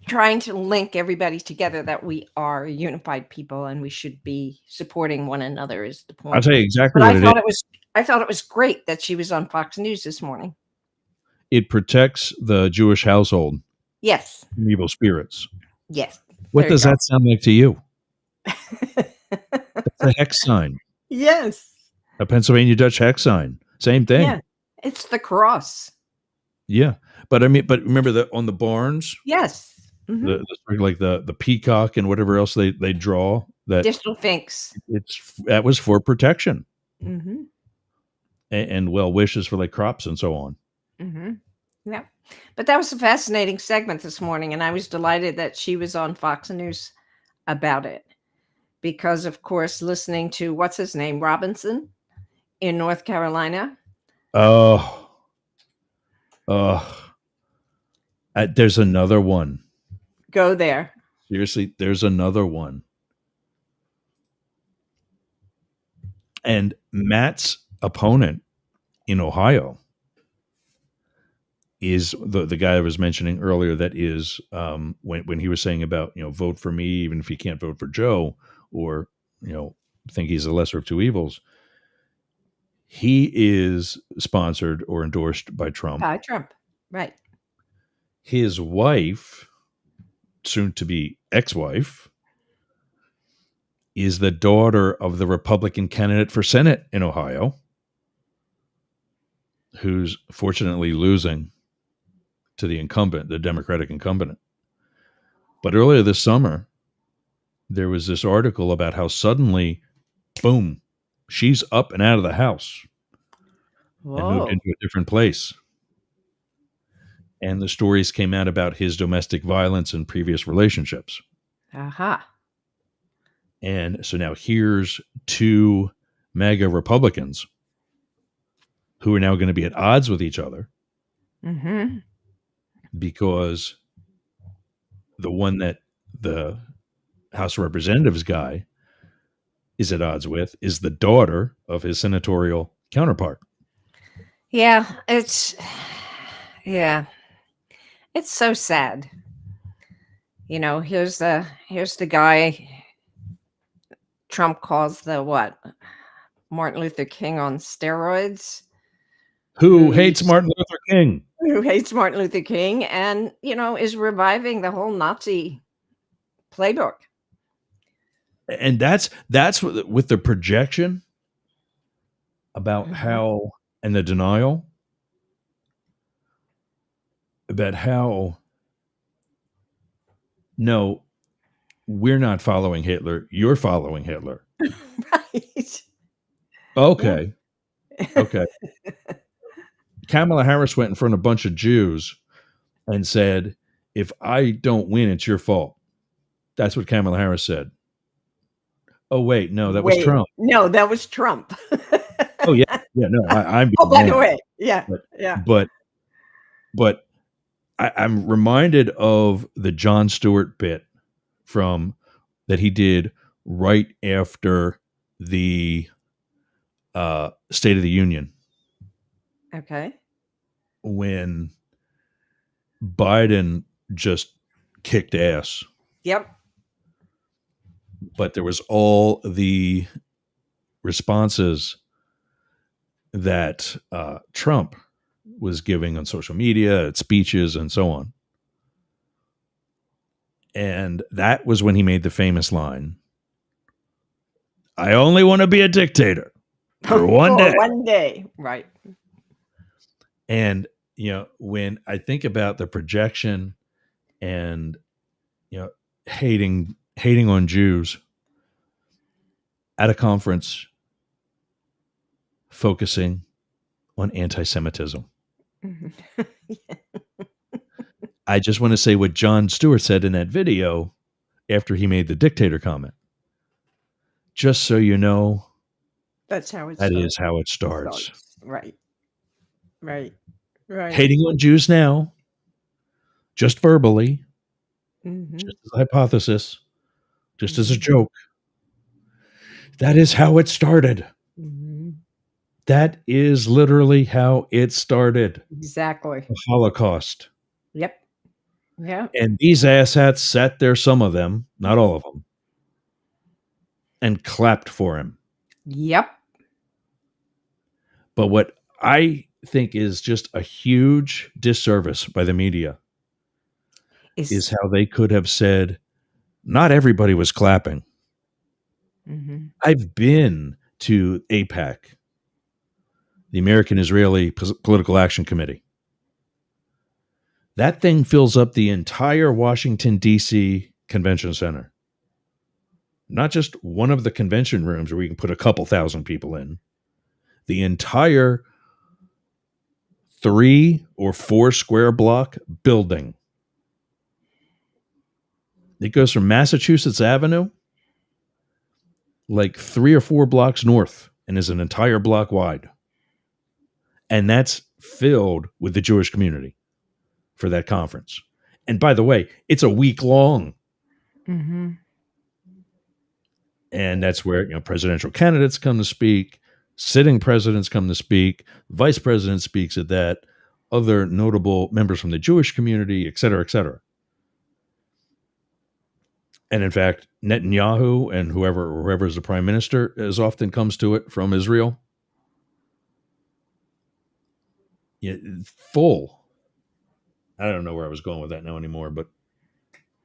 trying to link everybody together, that we are unified people and we should be supporting one another is the I'll point. tell you exactly But what it is. I thought it was great that she was on Fox News this morning. It protects the Jewish household Yes, from evil spirits. yes. What There you does go. that sound like to you? It's a hex sign, Yes. a Pennsylvania Dutch hex sign. Same thing. Yeah. It's the cross. Yeah. But remember that on the barns, Yes. Mhm. like the peacock and whatever else they draw, that Digital Finks. that was for protection Mm-hmm. and well wishes for like crops and so on. Mm-hmm. Yeah. But that was a fascinating segment this morning, and I was delighted that she was on Fox News about it. Because, of course, listening to what's his name, Robinson in North Carolina. Oh, there's another one. Go there. Seriously, there's another one. And Matt's opponent in Ohio is the guy I was mentioning earlier. That is when he was saying about vote for me even if you can't vote for Joe, or think he's the lesser of two evils. He is sponsored or endorsed by Trump. By Trump, right? His wife, soon to be ex-wife, is the daughter of the Republican candidate for Senate in Ohio, who's fortunately losing to the incumbent, the Democratic incumbent. But earlier this summer, there was this article about how suddenly, boom, she's up and out of the house and moved Whoa. into a different place. And the stories came out about his domestic violence and previous relationships. Aha. And so now here's two MAGA Republicans who are now going to be at odds with each other Mm-hmm. because the one that the House of Representatives guy is at odds with is the daughter of his senatorial counterpart. Yeah, it's so sad. Here's the guy Trump calls the what? Martin Luther King on steroids. Who hates Martin Luther King? Who hates Martin Luther King and, is reviving the whole Nazi playbook. And that's with the projection about how, and the denial about how, no, we're not following Hitler. You're following Hitler. Right. Okay. Okay. Kamala Harris went in front of a bunch of Jews and said, if I don't win, it's your fault. That's what Kamala Harris said. Oh, wait, no, that was Trump. No, that was Trump. Oh, yeah. Yeah, no, I'm oh, by the way. Yeah. But I'm reminded of the Jon Stewart bit from that he did right after the State of the Union. Okay. When Biden just kicked ass. Yep. But there was all the responses that Trump was giving on social media, at speeches, and so on. And that was when he made the famous line, I only want to be a dictator for one day. One day. Right. And, when I think about the projection and, hating on Jews at a conference focusing on anti-Semitism. I just want to say what Jon Stewart said in that video after he made the dictator comment. Just so you know, that is how it starts. Right. Hating on Jews now, just verbally, just as a hypothesis, just as a joke. That is how it started. That is literally how it started. Exactly. The Holocaust. Yep. Yeah. And these asshats sat there, some of them, not all of them, and clapped for him. Yep. But what I think is just a huge disservice by the media is how they could have said, not everybody was clapping. I've been to AIPAC, the American Israeli Political Action Committee. That thing fills up the entire Washington, D.C. Convention Center. not just one of the convention rooms where we can put a couple thousand people in, the entire 3 or 4 square block building. It goes from Massachusetts Avenue, like 3 or 4 blocks north, and is an entire block wide. And that's filled with the Jewish community for that conference. And by the way, it's a week long. Mm-hmm. And that's where, presidential candidates come to speak, sitting presidents come to speak, vice president speaks at that, other notable members from the Jewish community, et cetera, et cetera. And in fact, Netanyahu and whoever is the prime minister as often comes to it from Israel. Yeah, full. I don't know where I was going with that now anymore, but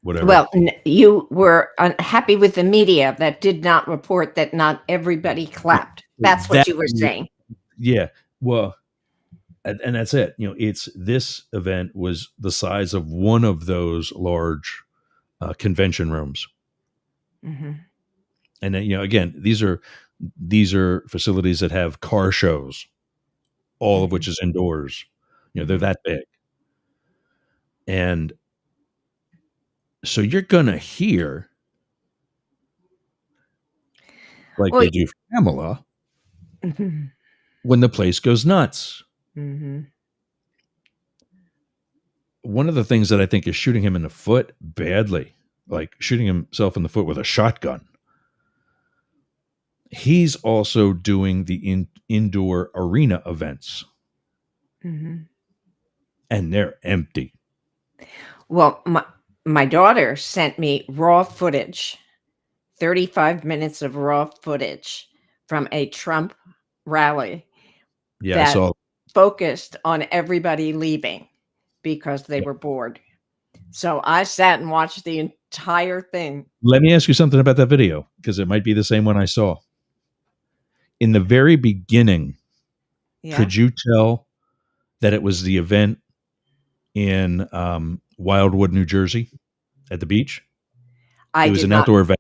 whatever. Well, you were unhappy with the media that did not report that not everybody clapped. That's what you were saying. Yeah. Well, and that's it. It's this event was the size of one of those large convention rooms. Mm-hmm. And then, again, these are facilities that have car shows, all of which is indoors. They're that big. And so you're going to hear, like they do for Pamela, mm-hmm. when the place goes nuts. Mm-hmm. One of the things that I think is shooting him in the foot badly, like shooting himself in the foot with a shotgun. He's also doing the indoor arena events. Mm-hmm. And they're empty. Well, my daughter sent me raw footage, 35 minutes of raw footage from a Trump rally that focused on everybody leaving because they were bored. So I sat and watched the entire thing. Let me ask you something about that video, because it might be the same one I saw. In the very beginning, could you tell that it was the event in Wildwood, New Jersey, at the beach? It was an outdoor event.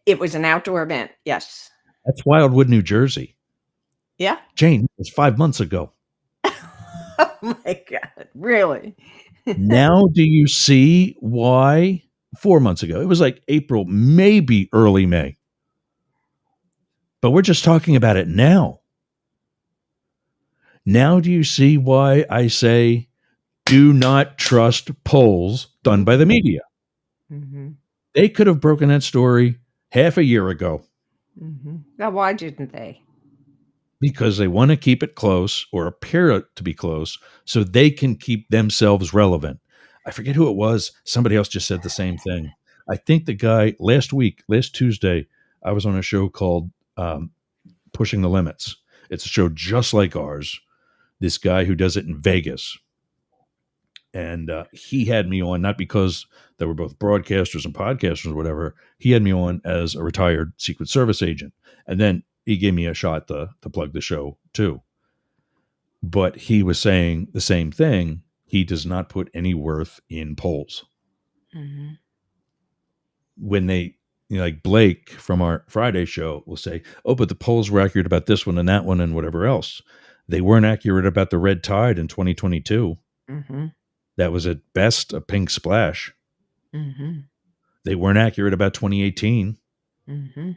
It was an outdoor event, yes. That's Wildwood, New Jersey. Yeah. Jane, it was 5 months ago. Oh my God, really? Now do you see why 4 months ago? It was like April, maybe early May. But we're just talking about it now. Now do you see why I say do not trust polls done by the media? Mm-hmm. They could have broken that story half a year ago. Mm-hmm. Now, why didn't they? Because they want to keep it close, or appear to be close, so they can keep themselves relevant. I forget who it was. Somebody else just said the same thing. I think the guy last Tuesday, I was on a show called Pushing the Limits. It's a show just like ours. This guy who does it in Vegas. And he had me on, not because they were both broadcasters and podcasters or whatever. He had me on as a retired Secret Service agent. And then he gave me a shot to plug the show too. But he was saying the same thing. He does not put any worth in polls. Mm-hmm. When they, like Blake from our Friday show will say, oh, but the polls were accurate about this one and that one and whatever else. They weren't accurate about the red tide in 2022. Mm-hmm. That was at best a pink splash. Mm-hmm. They weren't accurate about 2018. Mm-hmm.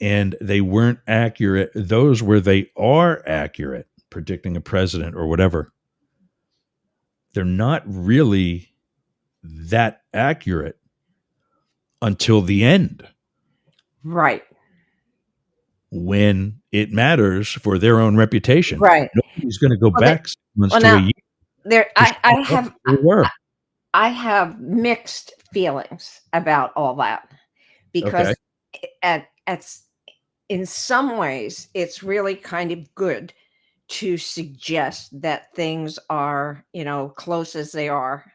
And they weren't accurate. Those where they are accurate, predicting a president or whatever, they're not really that accurate until the end. Right. When it matters for their own reputation. Right. Nobody's going to go back 6 months to a year. I have mixed feelings about all that, because in some ways it's really kind of good to suggest that things are, close as they are,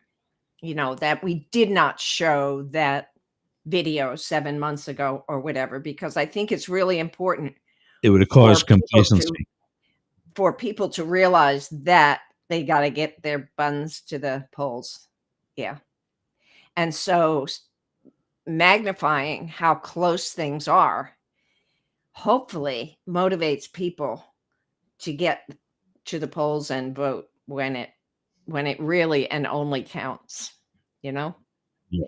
that we did not show that video 7 months ago or whatever, because I think it's really important. It would have caused complacency. For people to realize that they got to get their buns to the polls. Yeah. And so magnifying how close things are hopefully motivates people to get to the polls and vote when it really and only counts, you know? Yeah.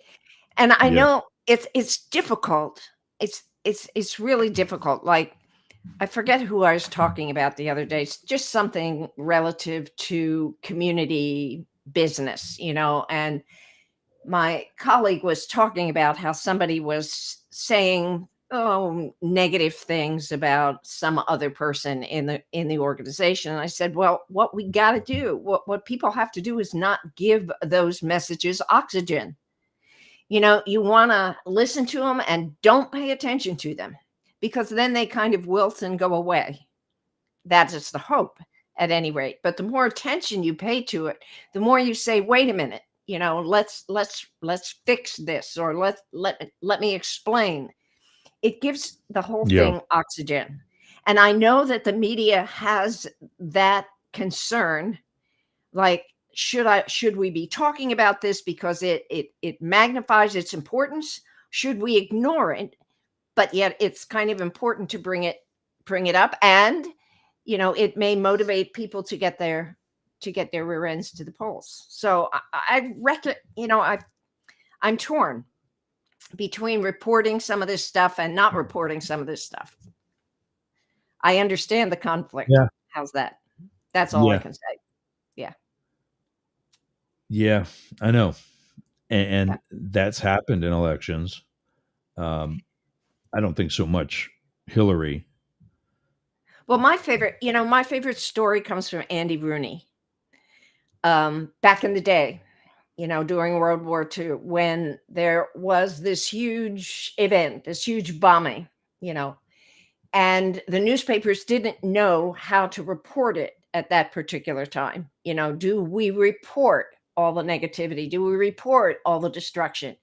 And I Yeah. know it's difficult. It's really difficult. Like, I forget who I was talking about the other day. It's just something relative to community business, and my colleague was talking about how somebody was saying, negative things about some other person in the organization. And I said, well, what we got to do, what people have to do is not give those messages oxygen. You want to listen to them and don't pay attention to them, because then they kind of wilt and go away. That is the hope, at any rate. But the more attention you pay to it, the more you say, wait a minute, let's fix this, or let me explain. It gives the whole Yeah. thing oxygen. And I know that the media has that concern, like, should we be talking about this because it magnifies its importance? Should we ignore it? But yet it's kind of important to bring it up, and it may motivate people to get their rear ends to the polls. So I reckon, I'm torn between reporting some of this stuff and not reporting some of this stuff. I understand the conflict. Yeah. How's that? That's all I Yeah. can say. Yeah. Yeah. I know. Yeah. And that's happened in elections. I don't think so much Hillary. Well, my favorite story comes from Andy Rooney. Back in the day, during World War II, when there was this huge event, this huge bombing, you know, and the newspapers didn't know how to report it at that particular time. Do we report all the negativity? Do we report all the destruction?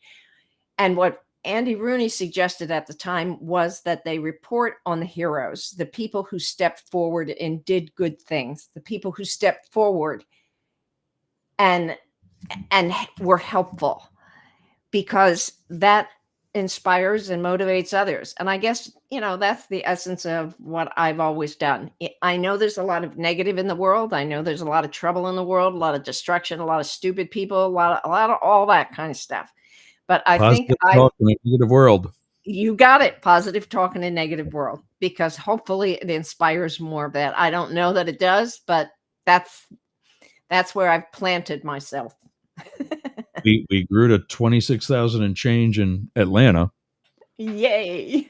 And what Andy Rooney suggested at the time was that they report on the heroes, the people who stepped forward and did good things, the people who stepped forward and were helpful, because that inspires and motivates others. And I guess, that's the essence of what I've always done. I know there's a lot of negative in the world. I know there's a lot of trouble in the world, a lot of destruction, a lot of stupid people, a lot of all that kind of stuff. But I think Positive talk in a negative world. you got it. Positive talk in a negative world, because hopefully it inspires more of that. I don't know that it does, but that's where I've planted myself. We grew to 26,000 and change in Atlanta. Yay.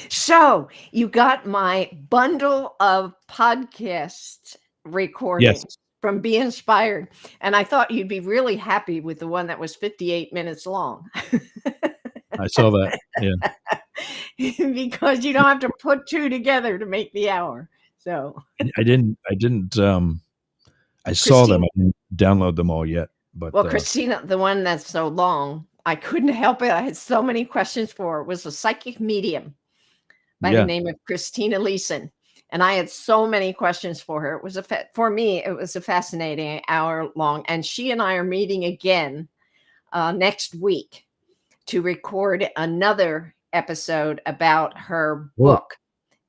So you got my bundle of podcast Yes, recordings from Be Inspired. And I thought you'd be really happy with the one that was 58 minutes long. I saw that. Yeah. Because you don't have to put two together to make the hour. So I didn't I saw them. Christina, I didn't download them all yet, but well, Christina, the one that's so long, I couldn't help it. I had so many questions for her. It was a psychic medium by the yeah. name of Christina Leeson. And I had so many questions for her. It was for me, it was a fascinating hour long. And she and I are meeting again next week to record another episode about her Cool. book.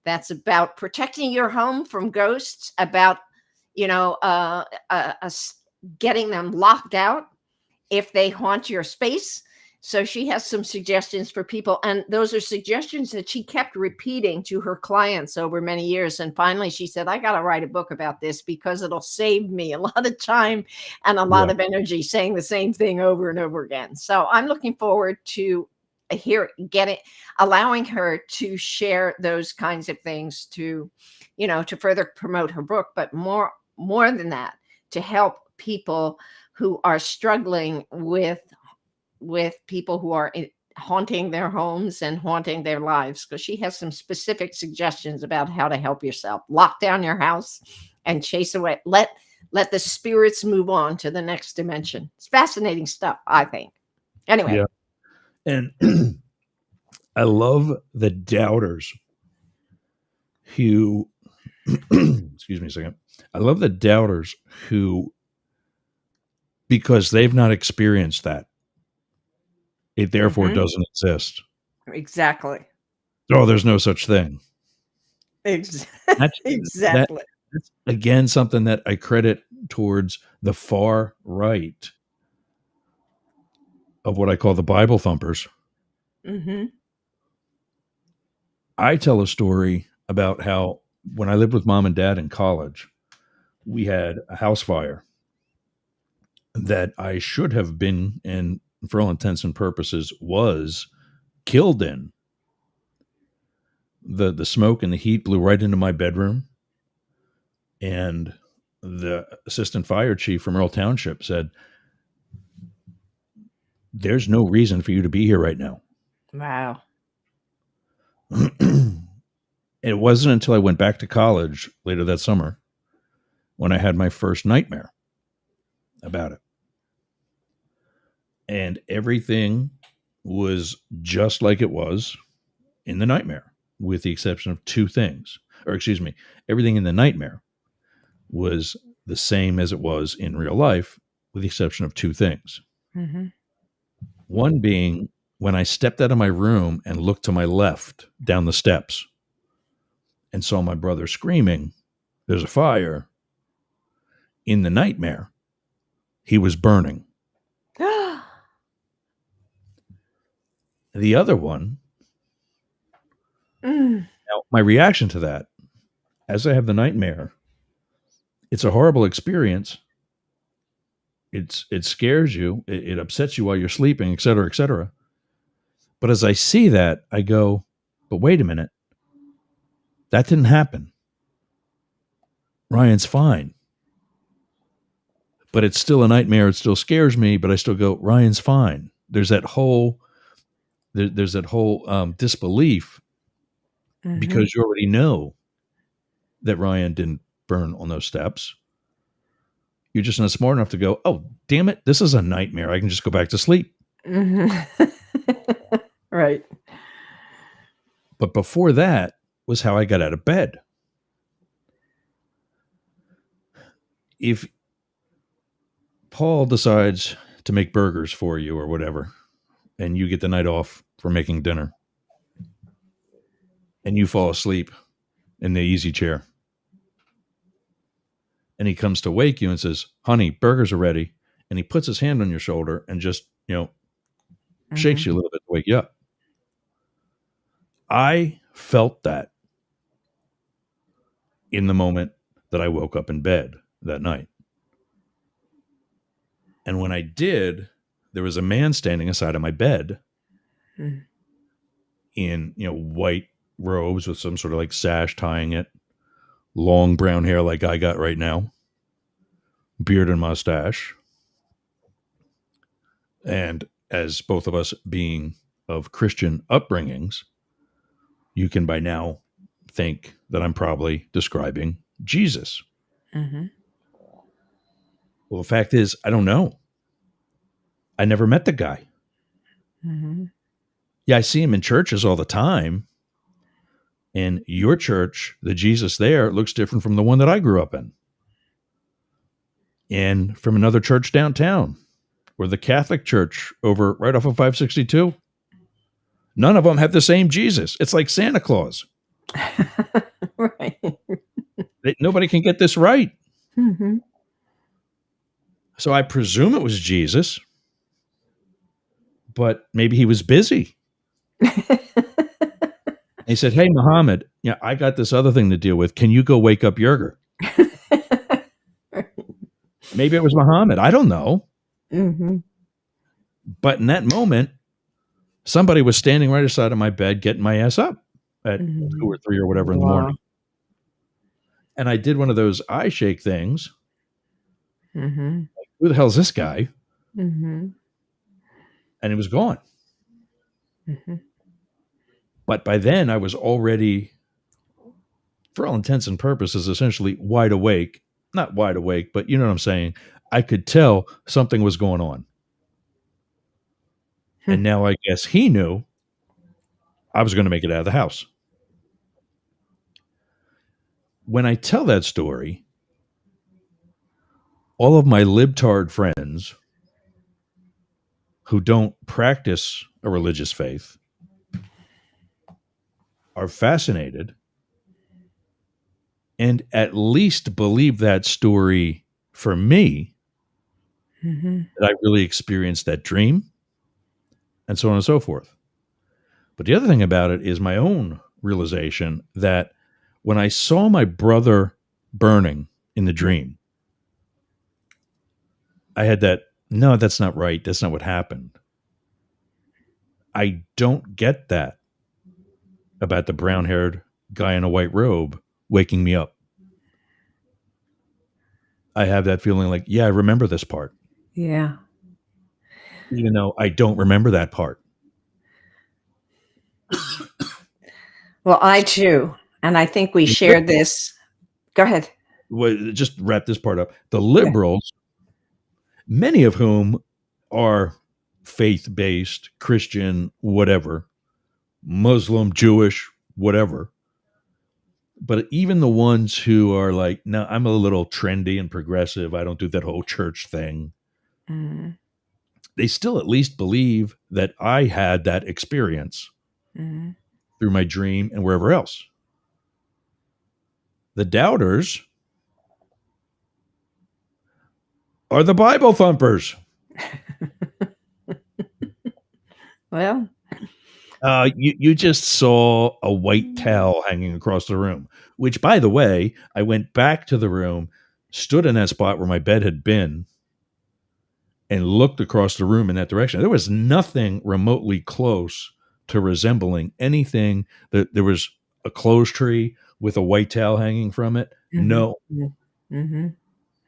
That's about protecting your home from ghosts, about, getting them locked out if they haunt your space. So she has some suggestions for people. And those are suggestions that she kept repeating to her clients over many years. And finally, she said, I got to write a book about this, because it'll save me a lot of time and a lot Yeah. of energy saying the same thing over and over again. So I'm looking forward to allowing her to share those kinds of things to further promote her book, but more than that, to help people who are struggling with people who are haunting their homes and haunting their lives, because she has some specific suggestions about how to help yourself. Lock down your house and chase away. Let the spirits move on to the next dimension. It's fascinating stuff, I think. Anyway. Yeah. And I love the doubters who excuse me a second. I love the doubters who, because they've not experienced that, It therefore doesn't exist. Exactly. Oh, there's no such thing. Ex- That's that exactly. that's again something that I credit towards the far right of what I call the Bible thumpers. Mm-hmm. I tell a story about how when I lived with mom and dad in college, we had a house fire that I should have been, and for all intents and purposes, was killed in. The smoke and the heat blew right into my bedroom, and the assistant fire chief from Earl Township said, "There's no reason for you to be here right now." Wow. It wasn't until I went back to college later that summer when I had my first nightmare about it. And everything was just like it was in the nightmare, with the exception of two things. Or, excuse me, everything in the nightmare was the same as it was in real life, with the exception of two things. Mm-hmm. One being when I stepped out of my room and looked to my left down the steps and saw my brother screaming, "There's a fire." In the nightmare, he was burning. The other one, Mm. now my reaction to that, as I have the nightmare, it's a horrible experience. It scares you, it upsets you while you're sleeping, et cetera, et cetera. But as I see that, I go, but wait a minute, that didn't happen. Ryan's fine. But it's still a nightmare. It still scares me, but I still go, Ryan's fine. There's that whole there's that whole disbelief Mm-hmm. because you already know that Ryan didn't burn on those steps. You're just not smart enough to go, oh, damn it, this is a nightmare. I can just go back to sleep. Mm-hmm. Right. But before that was how I got out of bed. If Paul decides to make burgers for you or whatever, and you get the night off for making dinner, and you fall asleep in the easy chair, and he comes to wake you and says, honey, burgers are ready, and he puts his hand on your shoulder and just, shakes you a little bit to wake you up. I felt that in the moment that I woke up in bed that night. And when I did, there was a man standing aside of my bed in, white robes with some sort of like sash tying it, long brown hair like I got right now, beard and mustache. And as both of us being of Christian upbringings, you can by now think that I'm probably describing Jesus. Mm-hmm. Well, the fact is, I don't know. I never met the guy. Mm-hmm. Yeah, I see him in churches all the time. And your church, the Jesus there, looks different from the one that I grew up in. And from another church downtown, or the Catholic church over right off of 562. None of them have the same Jesus. It's like Santa Claus. Right. Nobody can get this right. Mm-hmm. So I presume it was Jesus, but maybe he was busy. He said, hey, Muhammad, I got this other thing to deal with. Can you go wake up Yerger? Maybe it was Muhammad. I don't know. Mm-hmm. But in that moment, somebody was standing right aside of my bed getting my ass up at 2 or 3 or whatever in the morning. And I did one of those eye shake things. Mm-hmm. Like, who the hell is this guy? Mm-hmm. And he was gone. Mm-hmm. But by then I was already, for all intents and purposes, essentially wide awake. Not wide awake, but you know what I'm saying? I could tell something was going on. And now I guess he knew I was going to make it out of the house. When I tell that story, all of my libtard friends who don't practice a religious faith are fascinated and at least believe that story for me, that I really experienced that dream, and so on and so forth. But the other thing about it is my own realization that when I saw my brother burning in the dream, I had that, no, that's not right. That's not what happened. I don't get that about the brown haired guy in a white robe waking me up. I have that feeling like, yeah, I remember this part, Yeah. even though I don't remember that part. Well, I too. And I think we shared this. Go ahead. Well, just wrap this part up. The Yeah. liberals, many of whom are faith based, Christian, whatever, Muslim, Jewish, whatever. But even the ones who are like, no, I'm a little trendy and progressive. I don't do that whole church thing. Mm, They still at least believe that I had that experience mm. through my dream and wherever else. The doubters are the Bible thumpers. Well, You just saw a white towel hanging across the room, which, by the way, I went back to the room, stood in that spot where my bed had been, and looked across the room in that direction. There was nothing remotely close to resembling anything. That there was a clothes tree with a white towel hanging from it. No, mm-hmm.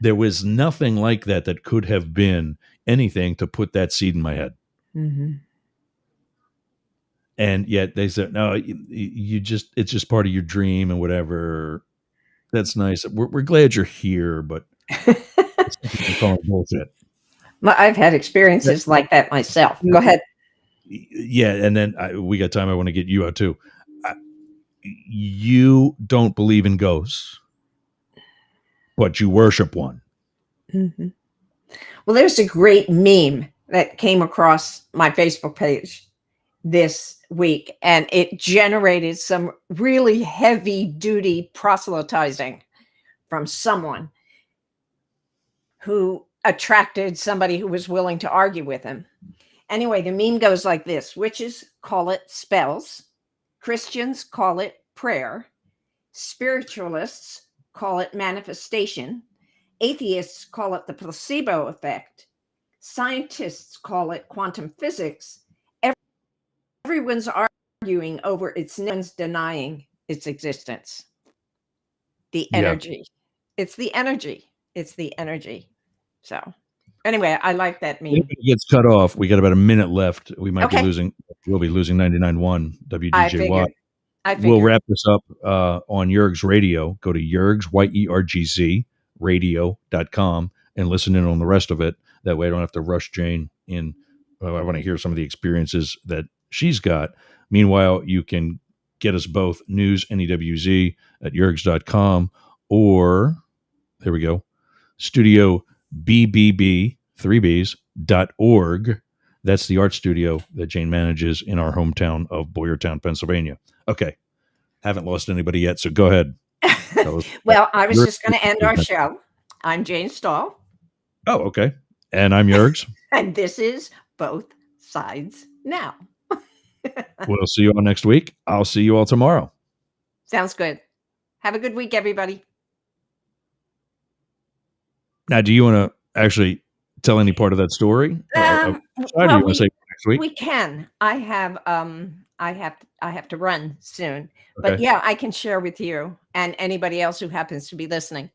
there was nothing like that that could have been anything to put that seed in my head. Mm-hmm. And yet they said, no, you just, it's just part of your dream and whatever. That's nice. We're glad you're here, but it's calling bullshit. I've had experiences like that myself. Go ahead. Yeah. And then we got time. I want to get you out too. You don't believe in ghosts, but you worship one. Mm-hmm. Well, there's a great meme that came across my Facebook page this week, and it generated some really heavy duty proselytizing from someone who attracted somebody who was willing to argue with him. Anyway, the meme goes like this: witches call it spells, Christians call it prayer, spiritualists call it manifestation, atheists call it the placebo effect, scientists call it quantum physics. Everyone's arguing over its, no one's denying its existence. The energy. Yeah. It's the energy. It's the energy. So anyway, I like that meme. If it gets cut off, we got about a minute left. We might be losing. We'll be losing 99.1 WDJY. We'll wrap this up on Yerg's Radio. Go to Yerg's, YERGZ, radio.com and listen in on the rest of it. That way I don't have to rush Jane in. I want to hear some of the experiences that she's got. Meanwhile, you can get us both news, NEWZ, at yergs.com, or, there we go, studio BBB, 3Bs.org. That's the art studio that Jane manages in our hometown of Boyertown, Pennsylvania. Okay. Haven't lost anybody yet, so go ahead. Well, I was just going to end our show. I'm Jane Stahl. Oh, okay. And I'm Yergs. And this is Both Sides Now. We'll see you all next week. I'll see you all tomorrow. Sounds good. Have a good week, everybody. Now, do you want to actually tell any part of that story? Well, do you want to say next week? We can. I have to run soon, okay. But yeah, I can share with you and anybody else who happens to be listening.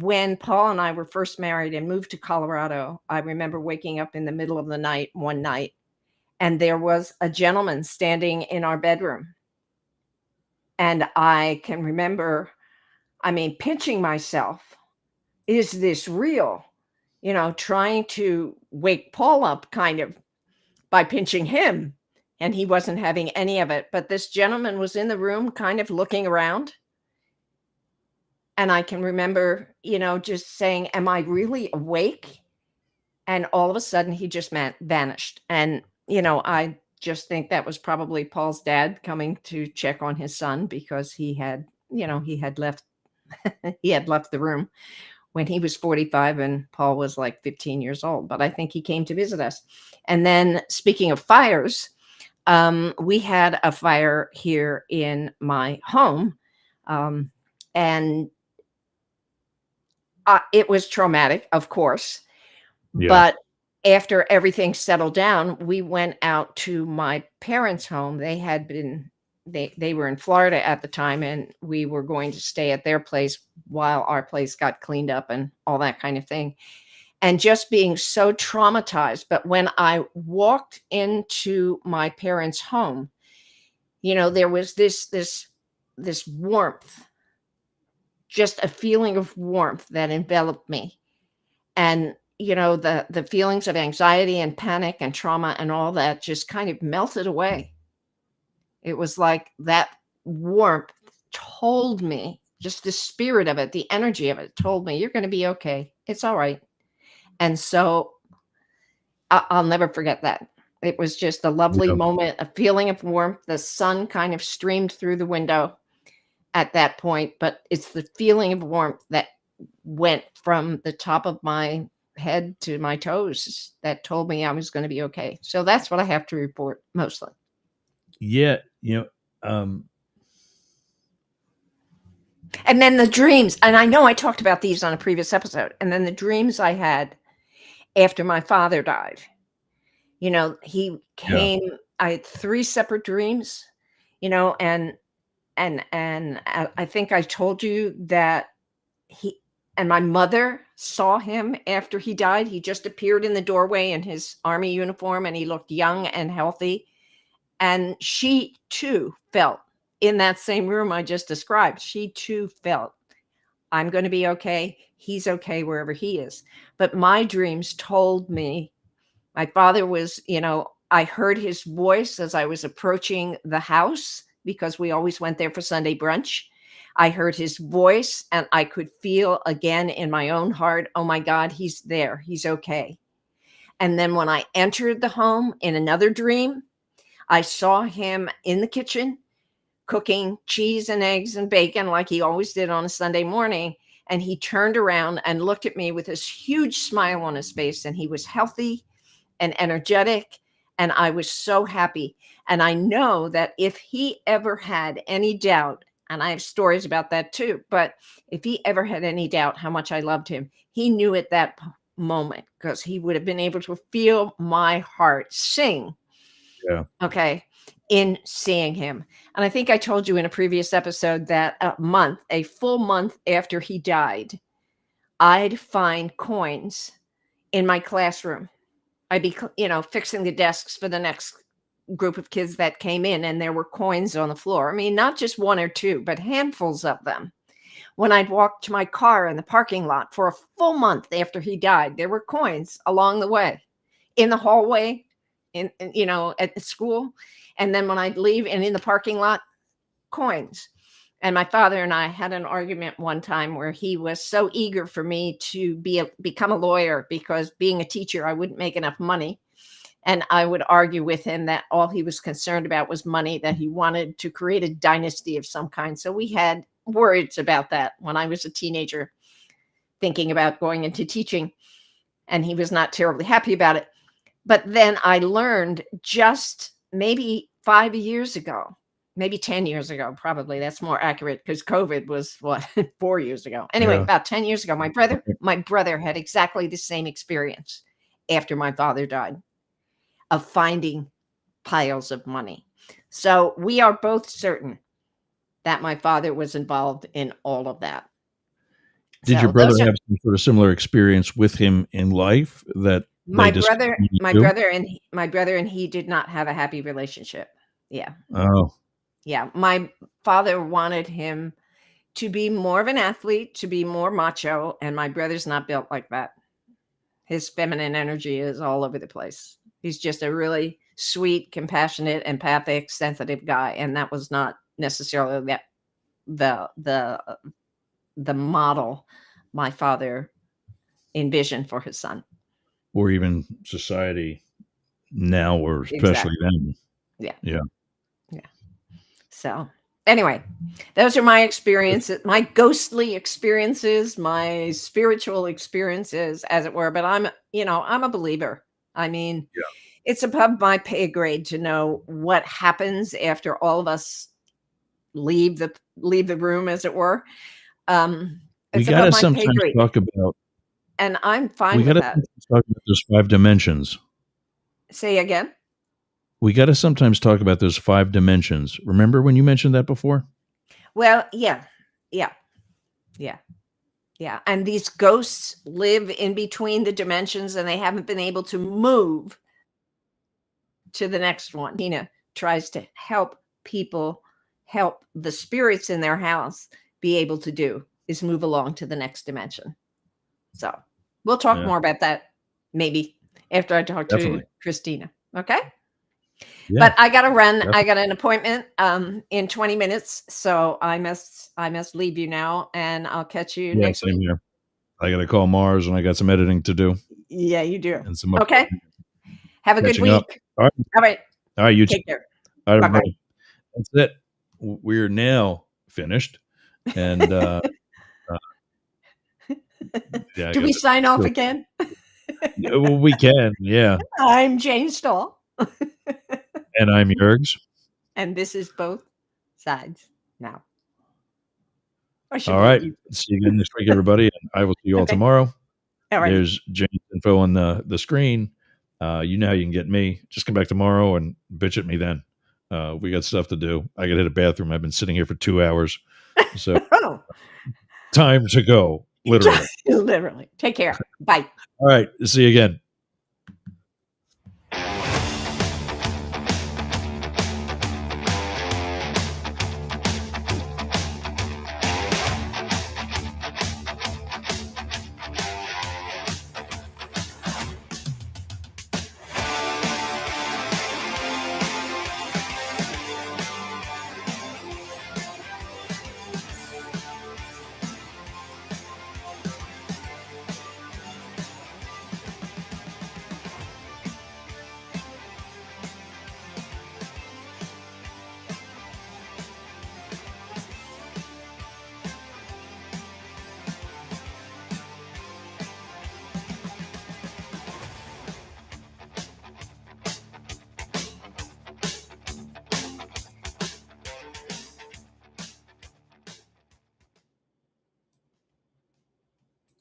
When Paul and I were first married and moved to Colorado, I remember waking up in the middle of the night one night, and there was a gentleman standing in our bedroom. And I can remember, pinching myself. Is this real? Trying to wake Paul up kind of by pinching him, and he wasn't having any of it. But this gentleman was in the room kind of looking around. And I can remember, just saying, am I really awake? And all of a sudden, he just vanished. And, I just think that was probably Paul's dad coming to check on his son because he had left he had left the room when he was 45 and Paul was like 15 years old. But I think he came to visit us. And then, speaking of fires, we had a fire here in my home, and it was traumatic, of course. Yeah. But after everything settled down, we went out to my parents' home. They were in Florida at the time, and we were going to stay at their place while our place got cleaned up and all that kind of thing. And just being so traumatized. But when I walked into my parents' home, there was this warmth, just a feeling of warmth that enveloped me. And, the feelings of anxiety and panic and trauma and all that just kind of melted away. It was like that warmth told me, just the spirit of it, the energy of it told me, you're going to be okay. It's all right. And so I'll never forget that. It was just a lovely Yeah. moment, a feeling of warmth. The sun kind of streamed through the window at that point, but it's the feeling of warmth that went from the top of my head to my toes that told me I was going to be okay. So that's what I have to report mostly. Yeah. And then the dreams, and I know I talked about these on a previous episode, and then the dreams I had after my father died. He Yeah. came, I had 3 separate dreams, and I think I told you that he and my mother saw him after he died. He just appeared in the doorway in his army uniform, and he looked young and healthy. And she too felt in that same room I just described. She too felt, I'm going to be okay. He's okay wherever he is. But my dreams told me my father was, I heard his voice as I was approaching the house because we always went there for Sunday brunch. I heard his voice and I could feel again in my own heart, oh my God, he's there. He's okay. And then when I entered the home in another dream, I saw him in the kitchen cooking cheese and eggs and bacon like he always did on a Sunday morning. And he turned around and looked at me with this huge smile on his face. And he was healthy and energetic. And I was so happy. And I know that if he ever had any doubt, and I have stories about that too, but if he ever had any doubt how much I loved him, he knew at that moment because he would have been able to feel my heart sing. Yeah. Okay. In seeing him. And I think I told you in a previous episode that a full month after he died, I'd find coins in my classroom. I'd be, fixing the desks for the next group of kids that came in, and there were coins on the floor. I mean, not just 1 or 2, but handfuls of them. When I'd walk to my car in the parking lot for a full month after he died, there were coins along the way, in the hallway, at the school. And then when I'd leave and in the parking lot, coins. And my father and I had an argument one time where he was so eager for me to become a lawyer because being a teacher, I wouldn't make enough money. And I would argue with him that all he was concerned about was money, that he wanted to create a dynasty of some kind. So we had words about that when I was a teenager, thinking about going into teaching. And he was not terribly happy about it. But then I learned just maybe 5 years ago, maybe 10 years ago, probably that's more accurate because COVID was 4 years ago. Anyway, Yeah. about 10 years ago, my brother had exactly the same experience after my father died of finding piles of money. So we are both certain that my father was involved in all of that. Did your So brother those are have some sort of similar experience with him in life that they my brother, discontinued my too? brother and he did not have a happy relationship. Yeah. Oh, Yeah. My father wanted him to be more of an athlete, to be more macho, and my brother's not built like that. His feminine energy is all over the place. He's just a really sweet, compassionate, empathic, sensitive guy, and that was not necessarily the model my father envisioned for his son. or even society now, or especially then. Yeah. Yeah. So anyway, those are my experiences, my ghostly experiences, my spiritual experiences, as it were. But I'm a believer. I mean, it's above my pay grade to know what happens after all of us leave the room, as it were. We It's got above to my pay sometimes grade, talk about, and I'm we fine got with to that. sometimes talk about those 5 dimensions. Say again. We got to sometimes talk about those 5 dimensions. Remember when you mentioned that before? Well, yeah, yeah, yeah. Yeah, and these ghosts live in between the dimensions, and they haven't been able to move to the next one. Tina tries to help people, help the spirits in their house be able to do is move along to the next dimension. So we'll talk Yeah, more about that maybe after I talk to definitely. Christina. Okay. Yeah, But I gotta run. I definitely. got an appointment in 20 minutes. So I must leave you now, and I'll catch you Yeah, next same week. here. I got to call Mars, and I got some editing to do Yeah, you do. and some Okay. uploading, Have a good catching up. week. All right. All right. All right, you too. Take care. All right, Bye bye. everybody. That's it. We're now finished. And uh, yeah, I Do we got to sign off still. again? Yeah, well, we can. Yeah. I'm Jane Stahl, And I'm Yergs. and this is Both Sides Now. Or should All be right. you. See you again next week, everybody. And I will see you all Okay. tomorrow. All righty. There's Jane's info on the screen. You know how you can get me. Just come back tomorrow and bitch at me then. We got stuff to do. I got to hit a bathroom. I've been sitting here for 2 hours. So Oh, time to go, literally. literally. Take care. Bye. All right. See you again.